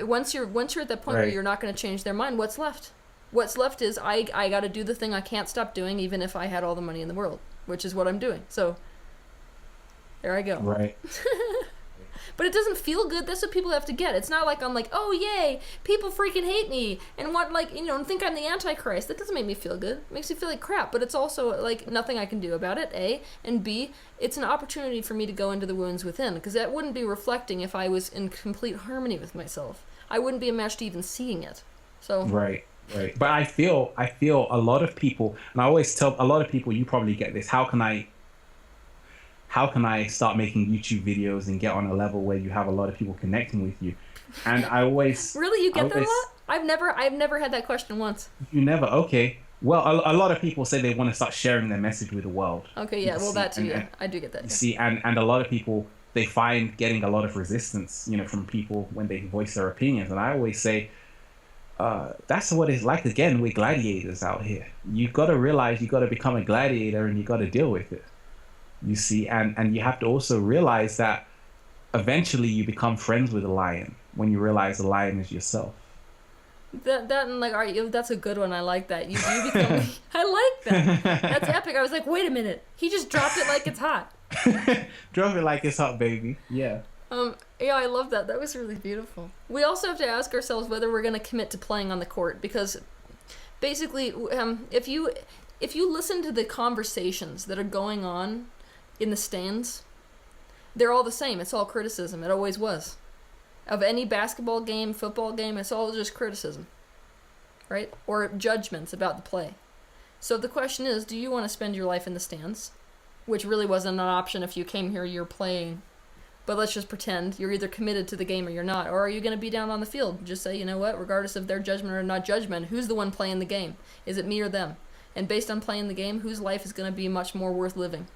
once you're at that point where you're not going to change their mind, what's left? What's left is I got to do the thing I can't stop doing, even if I had all the money in the world, which is what I'm doing. So there I go. Right. But it doesn't feel good. That's what people have to get. It's not like I'm like, oh, yay, people freaking hate me and and think I'm the Antichrist. That doesn't make me feel good. It makes me feel like crap. But it's also like nothing I can do about it, A. And B, it's an opportunity for me to go into the wounds within, because that wouldn't be reflecting if I was in complete harmony with myself. I wouldn't be a match to even seeing it. So. Right. But I feel a lot of people, and I always tell a lot of people, you probably get this, how can I start making YouTube videos and get on a level where you have a lot of people connecting with you? And I always... Really? You get that a lot? I've never had that question once. You never? Okay. Well, a lot of people say they want to start sharing their message with the world. Okay, yeah. Well, that too, yeah. I do get that. You see, and a lot of people, they find getting a lot of resistance, from people when they voice their opinions. And I always say, that's what it's like. Again, we're gladiators out here. You got to realize you got to become a gladiator and you got to deal with it. You see, and you have to also realize that eventually you become friends with a lion when you realize the lion is yourself. That's a good one. I like that. You become. I like that. That's epic. I was like, wait a minute. He just dropped it like it's hot. Drop it like it's hot, baby. Yeah. Yeah, I love that. That was really beautiful. We also have to ask ourselves whether we're going to commit to playing on the court, because basically, if you if you listen to the conversations that are going on in the stands, they're all the same. It's all criticism. It always was. Of any basketball game, football game, it's all just criticism, right? Or judgments about the play. So the question is, do you want to spend your life in the stands? Which really wasn't an option if you came here, you're playing. But let's just pretend you're either committed to the game or you're not. Or are you going to be down on the field? Just say, you know what, regardless of their judgment or not judgment, who's the one playing the game? Is it me or them? And based on playing the game, whose life is going to be much more worth living?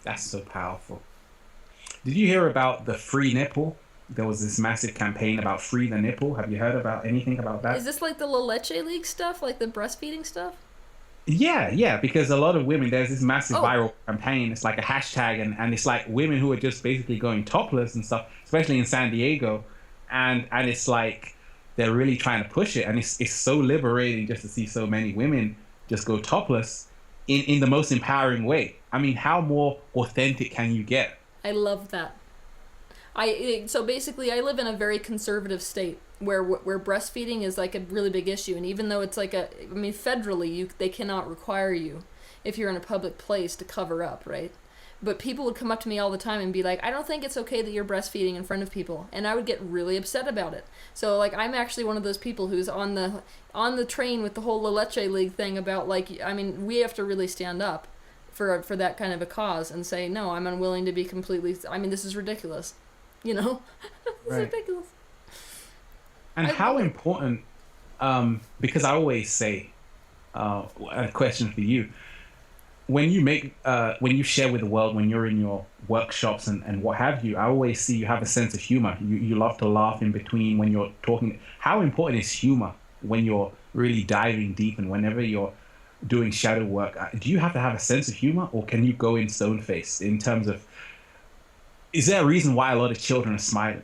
That's so powerful. Did you hear about the free nipple? There was this massive campaign about free the nipple. Have you heard about anything about that? Is this like the La Leche League stuff? Like the breastfeeding stuff? Yeah, because a lot of women, there's this massive viral campaign. It's like a hashtag, and it's like women who are just basically going topless and stuff, especially in San Diego. And it's like they're really trying to push it. And it's so liberating just to see so many women just go topless in the most empowering way. I mean, how more authentic can you get? I love that. So basically, I live in a very conservative state where breastfeeding is like a really big issue, and even though it's like federally, they cannot require you if you're in a public place to cover up, right? But people would come up to me all the time and be like, I don't think it's okay that you're breastfeeding in front of people, and I would get really upset about it. So like, I'm actually one of those people who's on the train with the whole La Leche League thing about we have to really stand up for that kind of a cause and say, no, I'm unwilling to be completely. This is ridiculous. It's ridiculous. And how important, because I always say, a question for you, when you share with the world, when you're in your workshops and what have you, I always see you have a sense of humor. You love to laugh in between when you're talking. How important is humor when you're really diving deep and whenever you're doing shadow work? Do you have to have a sense of humor, or can you go in stone face in terms of, is there a reason why a lot of children are smiling?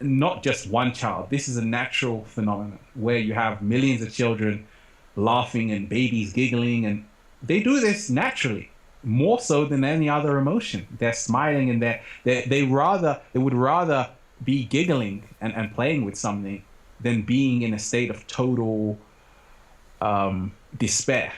Not just one child. This is a natural phenomenon where you have millions of children laughing and babies giggling, and they do this naturally, more so than any other emotion. They're smiling, and they would rather be giggling and playing with something than being in a state of total despair.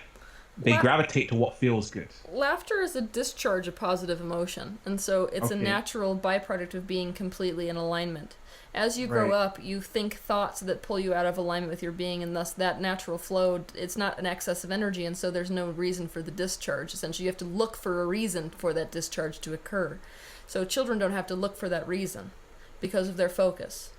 They gravitate to what feels good. Laughter is a discharge of positive emotion, and so it's a natural byproduct of being completely in alignment. As you grow up, you think thoughts that pull you out of alignment with your being, and thus that natural flow, it's not an excess of energy, and so there's no reason for the discharge. Essentially, you have to look for a reason for that discharge to occur. So children don't have to look for that reason because of their focus.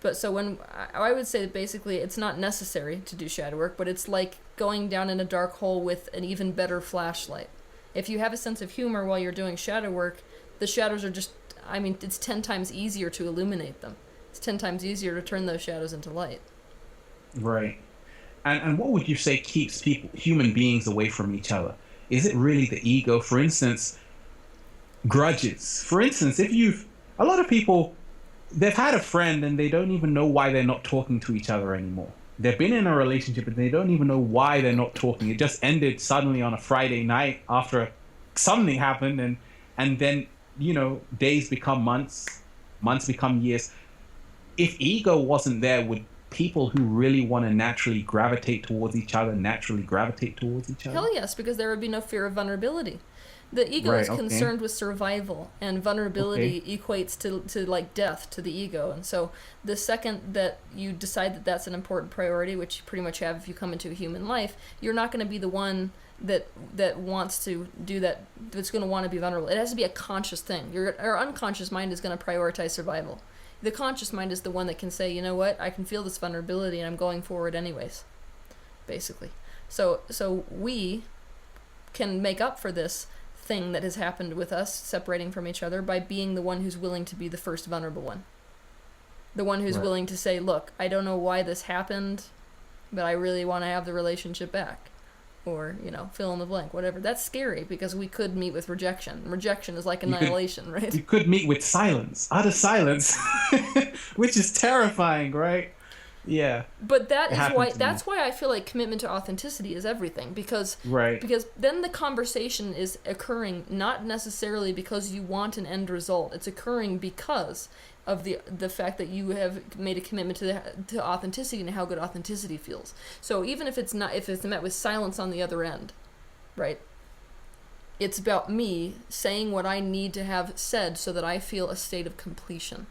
But so when I would say that basically it's not necessary to do shadow work, but it's like going down in a dark hole with an even better flashlight. If you have a sense of humor while you're doing shadow work, the shadows are just, it's 10 times easier to illuminate them. It's 10 times easier to turn those shadows into light. Right. And what would you say keeps human beings away from each other? Is it really the ego? For instance, grudges. For instance, a lot of people, they've had a friend and they don't even know why they're not talking to each other anymore. They've been in a relationship and they don't even know why they're not talking. It just ended suddenly on a Friday night after something happened, and then, days become months become years. If ego wasn't there, would people who really want to naturally gravitate towards each other? Hell yes, because there would be no fear of vulnerability. The ego is concerned with survival, and vulnerability equates to like death to the ego. And so the second that you decide that that's an important priority, which you pretty much have if you come into a human life, you're not going to be the one that wants to do that, that's going to want to be vulnerable. It has to be a conscious thing. Your unconscious mind is going to prioritize survival. The conscious mind is the one that can say, you know what, I can feel this vulnerability and I'm going forward anyways, basically. So we can make up for this thing that has happened with us separating from each other by being the one who's willing to be the first vulnerable one. The one who's willing to say, look, I don't know why this happened, but I really want to have the relationship back. Or, fill in the blank, whatever. That's scary because we could meet with rejection. Rejection is like annihilation, right? You could meet with silence, utter silence, which is terrifying, right? Yeah. But that's why I feel like commitment to authenticity is everything, because then the conversation is occurring not necessarily because you want an end result. It's occurring because of the fact that you have made a commitment to authenticity and how good authenticity feels. So even if it's met with silence on the other end, right? It's about me saying what I need to have said so that I feel a state of completion.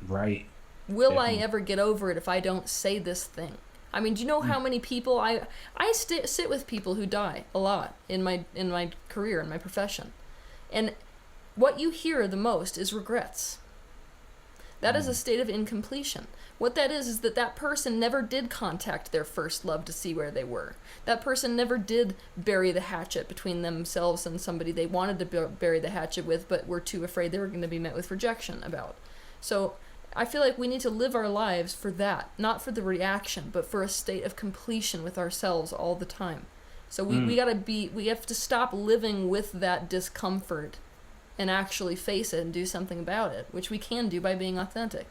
Right. Will Definitely. I ever get over it if I don't say this thing? I mean, do you know how many people I sit with people who die a lot in my career, in my profession, and what you hear the most is regrets. That is a state of incompletion. What that is that person never did contact their first love to see where they were. That person never did bury the hatchet between themselves and somebody they wanted to bury the hatchet with, but were too afraid they were going to be met with rejection about. So I feel like we need to live our lives for that, not for the reaction, but for a state of completion with ourselves all the time. So we have to stop living with that discomfort and actually face it and do something about it, which we can do by being authentic.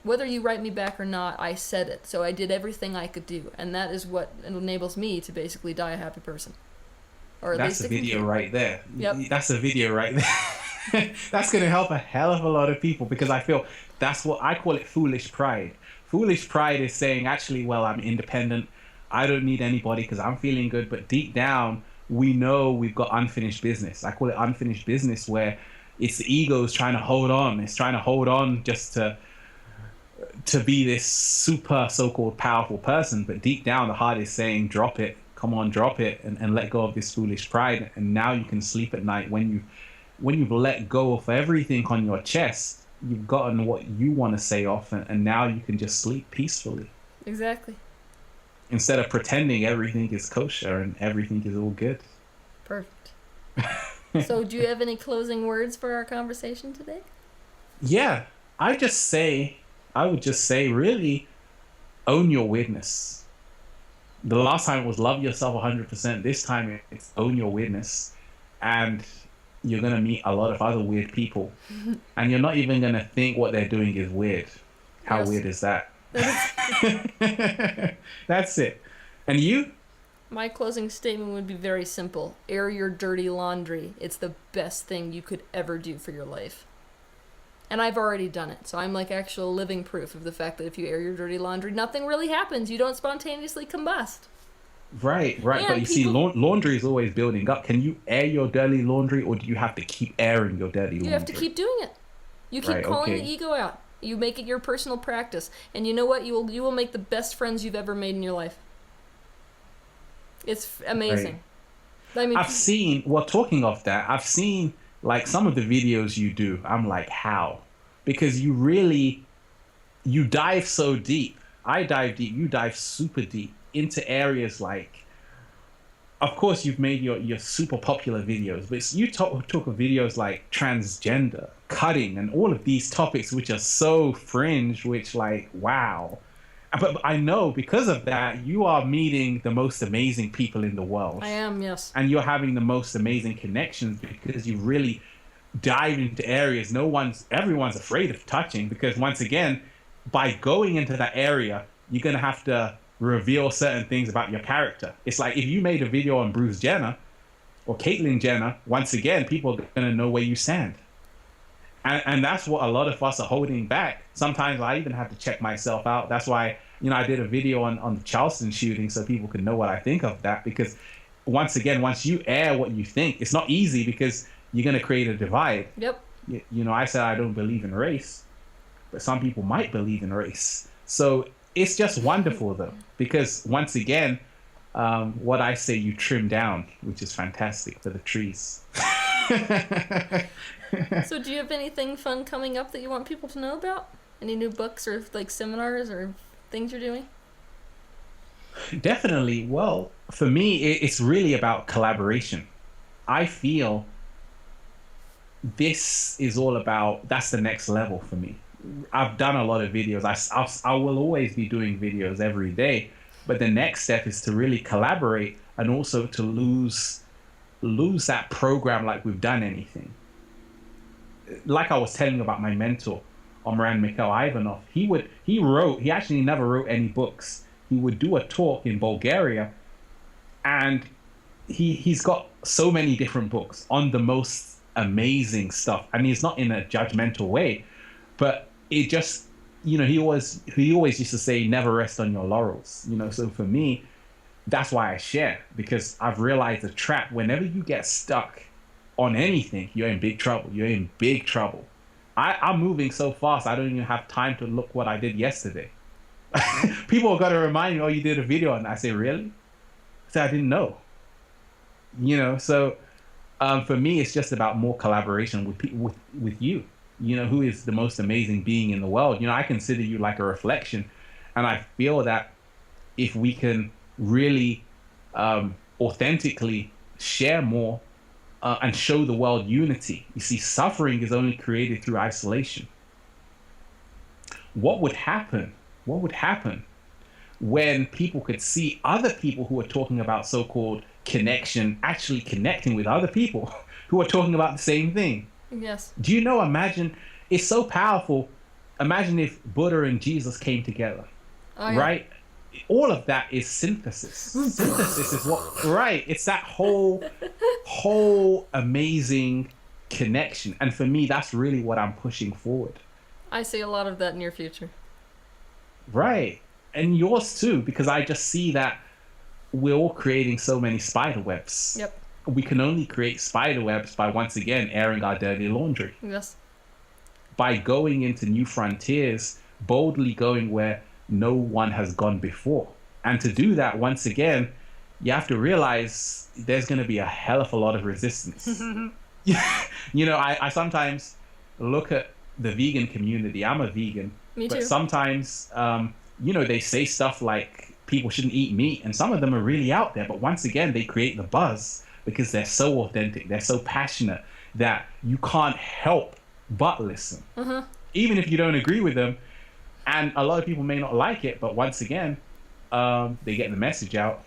Whether you write me back or not, I said it, so I did everything I could do, and that is what enables me to basically die a happy person. Or at That's least a video right there. Yep. That's a video right there. That's going to help a hell of a lot of people, because I feel that's what I call it, foolish pride. Foolish pride is saying, actually, well, I'm independent. I don't need anybody because I'm feeling good. But deep down, we know we've got unfinished business. I call it unfinished business, where it's the ego's trying to hold on. It's trying to hold on just to be this super so-called powerful person. But deep down, the heart is saying, drop it. Come on, drop it and let go of this foolish pride. And now you can sleep at night when you've let go of everything on your chest. You've gotten what you want to say off, and now you can just sleep peacefully. Exactly. Instead of pretending everything is kosher and everything is all good. Perfect. So do you have any closing words for our conversation today? Yeah, I would just say, really own your weirdness. The last time it was love yourself 100%. This time it's own your weirdness. And you're going to meet a lot of other weird people. And you're not even going to think what they're doing is weird. How Yes. weird is that? That's it. And you? My closing statement would be very simple. Air your dirty laundry. It's the best thing you could ever do for your life. And I've already done it. So I'm like actual living proof of the fact that if you air your dirty laundry, nothing really happens. You don't spontaneously combust. Right. And But you see, people- laundry is always building up. Can you air your dirty laundry, or do you have to keep airing your dirty laundry? You have to keep doing it. You keep Right, calling okay. the ego out. You make it your personal practice. And you know what? You will make the best friends you've ever made in your life. It's amazing. I mean, Talking of that, I've seen like some of the videos you do. I'm like, how? Because you dive so deep. I dive deep. You dive super deep into areas like, of course, you've made your super popular videos, but you talk of videos like transgender, cutting, and all of these topics, which are so fringe, which like, wow. But I know because of that, you are meeting the most amazing people in the world. I am, yes. And you're having the most amazing connections because you really dive into areas everyone's afraid of touching, because once again, by going into that area, you're going to have to reveal certain things about your character. It's like if you made a video on Bruce Jenner or Caitlyn Jenner, once again, people are going to know where you stand. And that's what a lot of us are holding back. Sometimes I even have to check myself out. That's why, I did a video on the Charleston shooting so people could know what I think of that. Because once again, once you air what you think, it's not easy because you're going to create a divide. Yep. I said I don't believe in race, but some people might believe in race. So it's just wonderful, though, because once again, what I say you trim down, which is fantastic for the trees. So do you have anything fun coming up that you want people to know about? Any new books or like seminars or things you're doing? Definitely. Well, for me, it's really about collaboration. I feel this is all about, that's the next level for me. I've done a lot of videos. I will always be doing videos every day, but the next step is to really collaborate and also to lose that program like we've done anything. Like I was telling you about my mentor, Omran Mikhail Ivanov, he actually never wrote any books. He would do a talk in Bulgaria, and he's got so many different books on the most amazing stuff. And he's not in a judgmental way, but it just, he always used to say, never rest on your laurels. So for me, that's why I share, because I've realized the trap. Whenever you get stuck on anything, you're in big trouble. You're in big trouble. I'm moving so fast, I don't even have time to look what I did yesterday. People are going to remind me, oh, you did a video, and I say, really? I say, I didn't know. So for me, it's just about more collaboration with you. Who is the most amazing being in the world? I consider you like a reflection, and I feel that if we can really authentically share more and show the world unity. You see, suffering is only created through isolation. What would happen? What would happen when people could see other people who are talking about so-called connection actually connecting with other people who are talking about the same thing? Yes. Do you know, imagine, it's so powerful. Imagine if Buddha and Jesus came together, Oh, yeah. right? All of that is synthesis. Synthesis is what, right? It's that whole amazing connection. And for me, that's really what I'm pushing forward. I see a lot of that near future. Right. And yours too, because I just see that we're all creating so many spider webs. Yep. We can only create spider webs by, once again, airing our dirty laundry. Yes. By going into new frontiers, boldly going where no one has gone before. And to do that, once again, you have to realize there's going to be a hell of a lot of resistance. I sometimes look at the vegan community. I'm a vegan. Me too. But sometimes, they say stuff like people shouldn't eat meat, and some of them are really out there. But once again, they create the buzz because they're so authentic, they're so passionate that you can't help but listen. Uh-huh. Even if you don't agree with them. And a lot of people may not like it, but once again, they get the message out.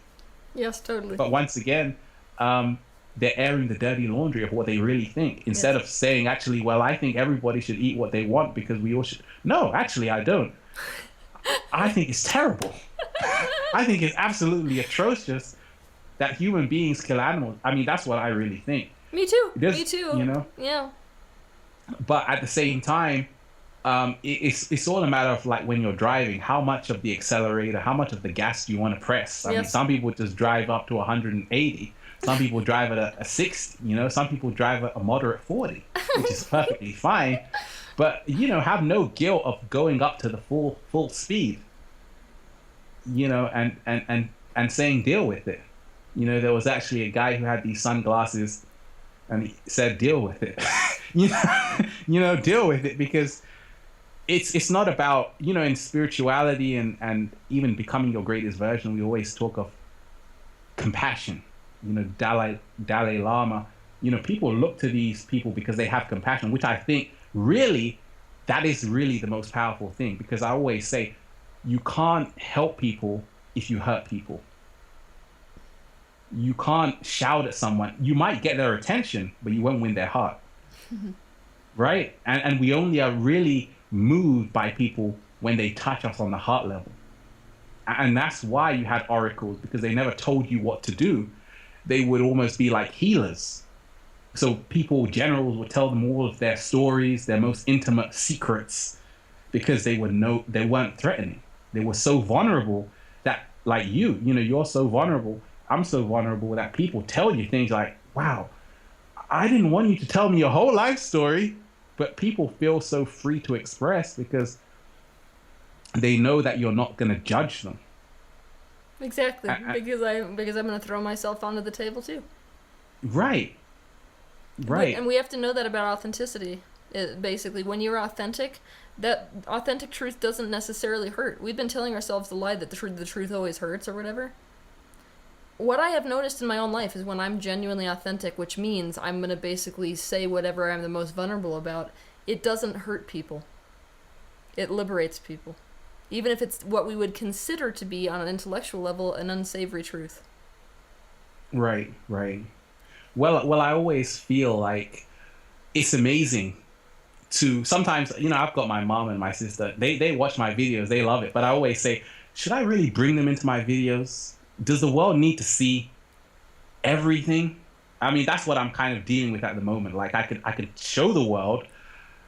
Yes, totally. But once again, they're airing the dirty laundry of what they really think, instead of saying, actually, well, I think everybody should eat what they want because we all should. No, actually, I don't. I think it's terrible. I think it's absolutely atrocious that human beings kill animals. I mean, that's what I really think. Me too. Me too. Yeah. But at the same time, it's all a matter of, like, when you're driving, how much of the accelerator, how much of the gas do you want to press? I mean, some people just drive up to 180. Some people drive at a 60. Some people drive at a moderate 40, which is perfectly fine. But have no guilt of going up to the full speed. And saying deal with it. There was actually a guy who had these sunglasses, and he said deal with it. Deal with it, because it's not about, in spirituality and even becoming your greatest version, we always talk of compassion. Dalai Lama, people look to these people because they have compassion, which I think really, that is really the most powerful thing, because I always say you can't help people if you hurt people. You can't shout at someone. You might get their attention, but you won't win their heart. Right? And we only are really moved by people when they touch us on the heart level. And that's why you had oracles, because they never told you what to do. They would almost be like healers. So generals would tell them all of their stories, their most intimate secrets, because they weren't threatening. They were so vulnerable that, like you're so vulnerable. I'm so vulnerable that people tell you things like, wow, I didn't want you to tell me your whole life story. But people feel so free to express because they know that you're not going to judge them. Exactly, because I'm going to throw myself onto the table too. Right. And we have to know that about authenticity. Basically, when you're authentic, that authentic truth doesn't necessarily hurt. We've been telling ourselves the lie that the truth always hurts or whatever. What I have noticed in my own life is when I'm genuinely authentic, which means I'm going to basically say whatever I'm the most vulnerable about, it doesn't hurt people. It liberates people. Even if it's what we would consider to be, on an intellectual level, an unsavory truth. Right. Well, I always feel like it's amazing to, sometimes, I've got my mom and my sister, they watch my videos, they love it, but I always say, should I really bring them into my videos? Does the world need to see everything? I mean, that's what I'm kind of dealing with at the moment. Like, I could show the world,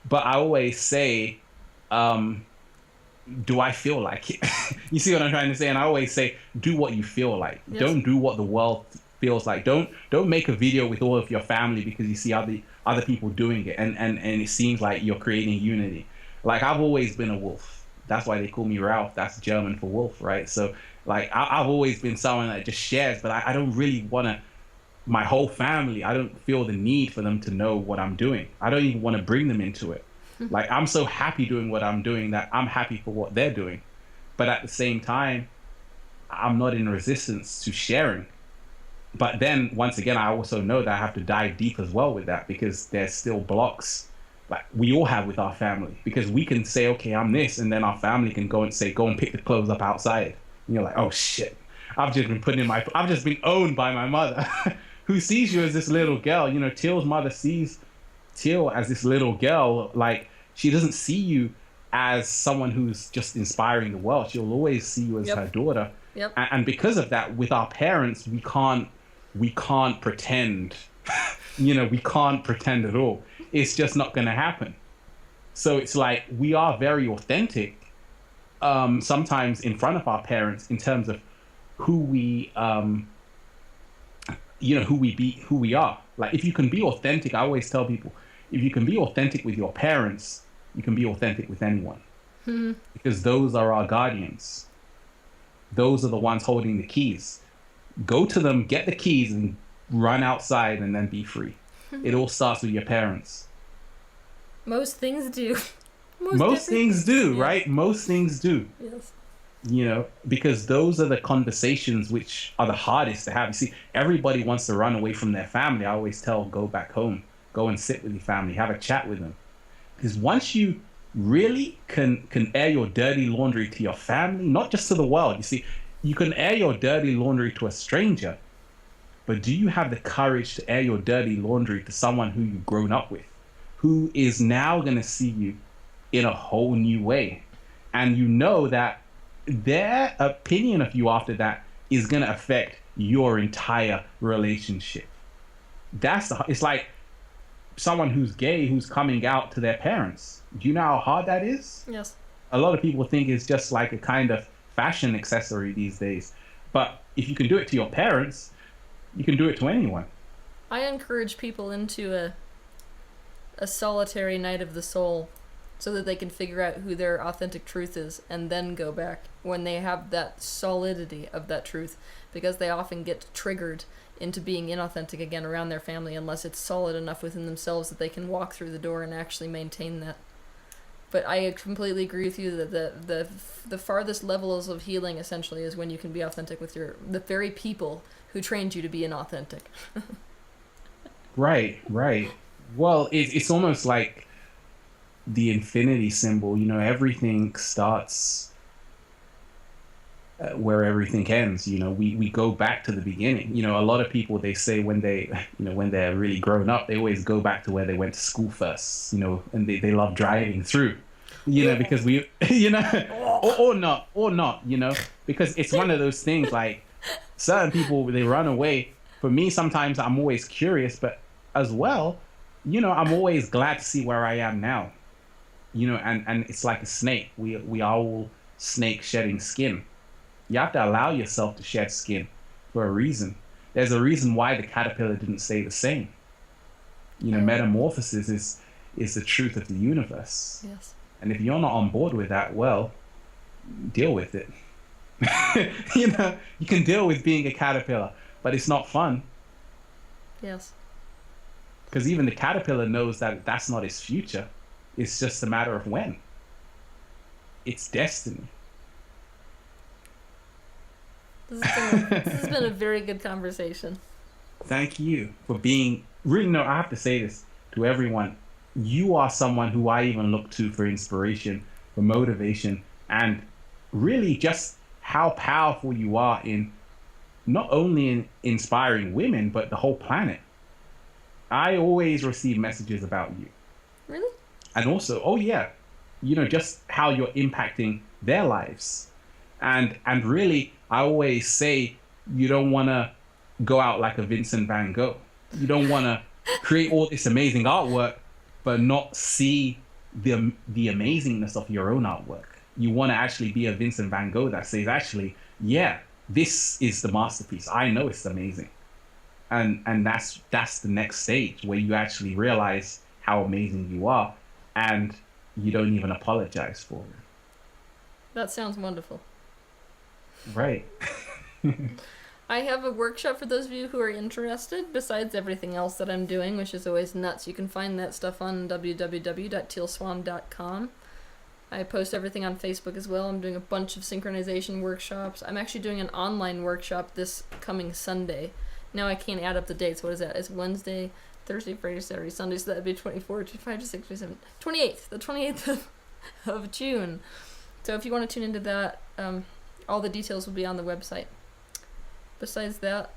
but I always say, do I feel like it? You see what I'm trying to say? And I always say, do what you feel like. Yes. Don't do what the world feels like. Don't make a video with all of your family because you see other people doing it, and it seems like you're creating unity. Like, I've always been a wolf. That's why they call me Ralph. That's German for wolf, right? So like, I've always been someone that just shares, but I don't really want to. My whole family, I don't feel the need for them to know what I'm doing. I don't even want to bring them into it. Like, I'm so happy doing what I'm doing that I'm happy for what they're doing. But at the same time, I'm not in resistance to sharing. But then once again, I also know that I have to dive deep as well with that, because there's still blocks like we all have with our family. Because we can say, okay, I'm this, and then our family can go and say, go and pick the clothes up outside. And you're like, oh shit, I've just been owned by my mother, who sees you as this little girl. You know, Teal's mother sees Teal as this little girl. Like, she doesn't see you as someone who's just inspiring the world. She'll always see you as her daughter. Yep. And because of that, with our parents, we can't pretend. We can't pretend at all. It's just not going to happen. So it's like, we are very authentic, sometimes in front of our parents, in terms of who we who we are. Like, if you can be authentic, I always tell people, if you can be authentic with your parents, you can be authentic with anyone. Because those are our guardians. Those are the ones holding the keys. Go to them, get the keys, and run outside, and then be free. It all starts with your parents. Most things do. Most things do, right? Most things do. Yes. Because those are the conversations which are the hardest to have. You see, everybody wants to run away from their family. I always tell, go back home. Go and sit with your family. Have a chat with them. Because once you really can air your dirty laundry to your family, not just to the world. You see, you can air your dirty laundry to a stranger, but do you have the courage to air your dirty laundry to someone who you've grown up with, who is now going to see you in a whole new way? And you know that their opinion of you after that is going to affect your entire relationship. It's like someone who's gay who's coming out to their parents. Do you know how hard that is? Yes. A lot of people think it's just like a kind of fashion accessory these days. But if you can do it to your parents, you can do it to anyone. I encourage people into a solitary night of the soul so that they can figure out who their authentic truth is and then go back when they have that solidity of that truth, because they often get triggered into being inauthentic again around their family unless it's solid enough within themselves that they can walk through the door and actually maintain that. But I completely agree with you that the farthest levels of healing essentially is when you can be authentic with the very people who trained you to be inauthentic. Right. Well, it's almost like the infinity symbol. Everything starts where everything ends. We go back to the beginning. A lot of people, they say when they're really grown up, they always go back to where they went to school first, and they love driving through, because we, or not, because it's one of those things, like, certain people, they run away. For me, sometimes I'm always curious, but as well, I'm always glad to see where I am now, and it's like a snake. We are all snake shedding skin. You have to allow yourself to shed skin for a reason. There's a reason why the caterpillar didn't stay the same. Metamorphosis is the truth of the universe. Yes. And if you're not on board with that, well, deal with it. You can deal with being a caterpillar, but it's not fun. Yes. Because even the caterpillar knows that that's not its future. It's just a matter of when. It's destiny. This has been a very good conversation. Thank you for being really. No, I have to say this to everyone. You are someone who I even look to for inspiration, for motivation, and really just how powerful you are in not only in inspiring women, but the whole planet. I always receive messages about you. Really? And also, oh yeah, just how you're impacting their lives. And really, I always say, you don't want to go out like a Vincent van Gogh. You don't want to create all this amazing artwork, but not see the amazingness of your own artwork. You want to actually be a Vincent van Gogh that says, actually, yeah, this is the masterpiece. I know it's amazing. And that's the next stage where you actually realize how amazing you are, and you don't even apologize for it. That sounds wonderful. Right. I have a workshop for those of you who are interested, besides everything else that I'm doing, which is always nuts. You can find that stuff on www.tealswan.com. I post everything on Facebook as well. I'm doing a bunch of synchronization workshops. I'm actually doing an online workshop this coming Sunday. Now I can't add up the dates. What is that? It's Wednesday, Thursday, Friday, Saturday, Sunday, so that would be 24, 25, 26, 27, 28th, the 28th of June. So if you want to tune into that, all the details will be on the website. Besides that,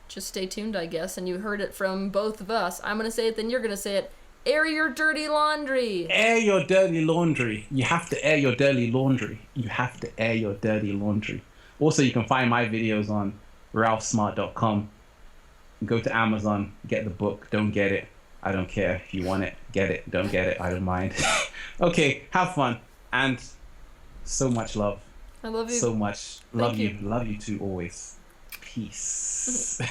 just stay tuned, I guess, and you heard it from both of us. I'm going to say it, then you're going to say it. Air your dirty laundry. Air your dirty laundry. You have to air your dirty laundry. You have to air your dirty laundry. Also, you can find my videos on ralphsmart.com. Go to Amazon, get the book. Don't get it. I don't care. If you want it, get it. Don't get it. I don't mind. Okay, have fun. And so much love. I love you. So much. Thank Love you. Love you too always. Peace.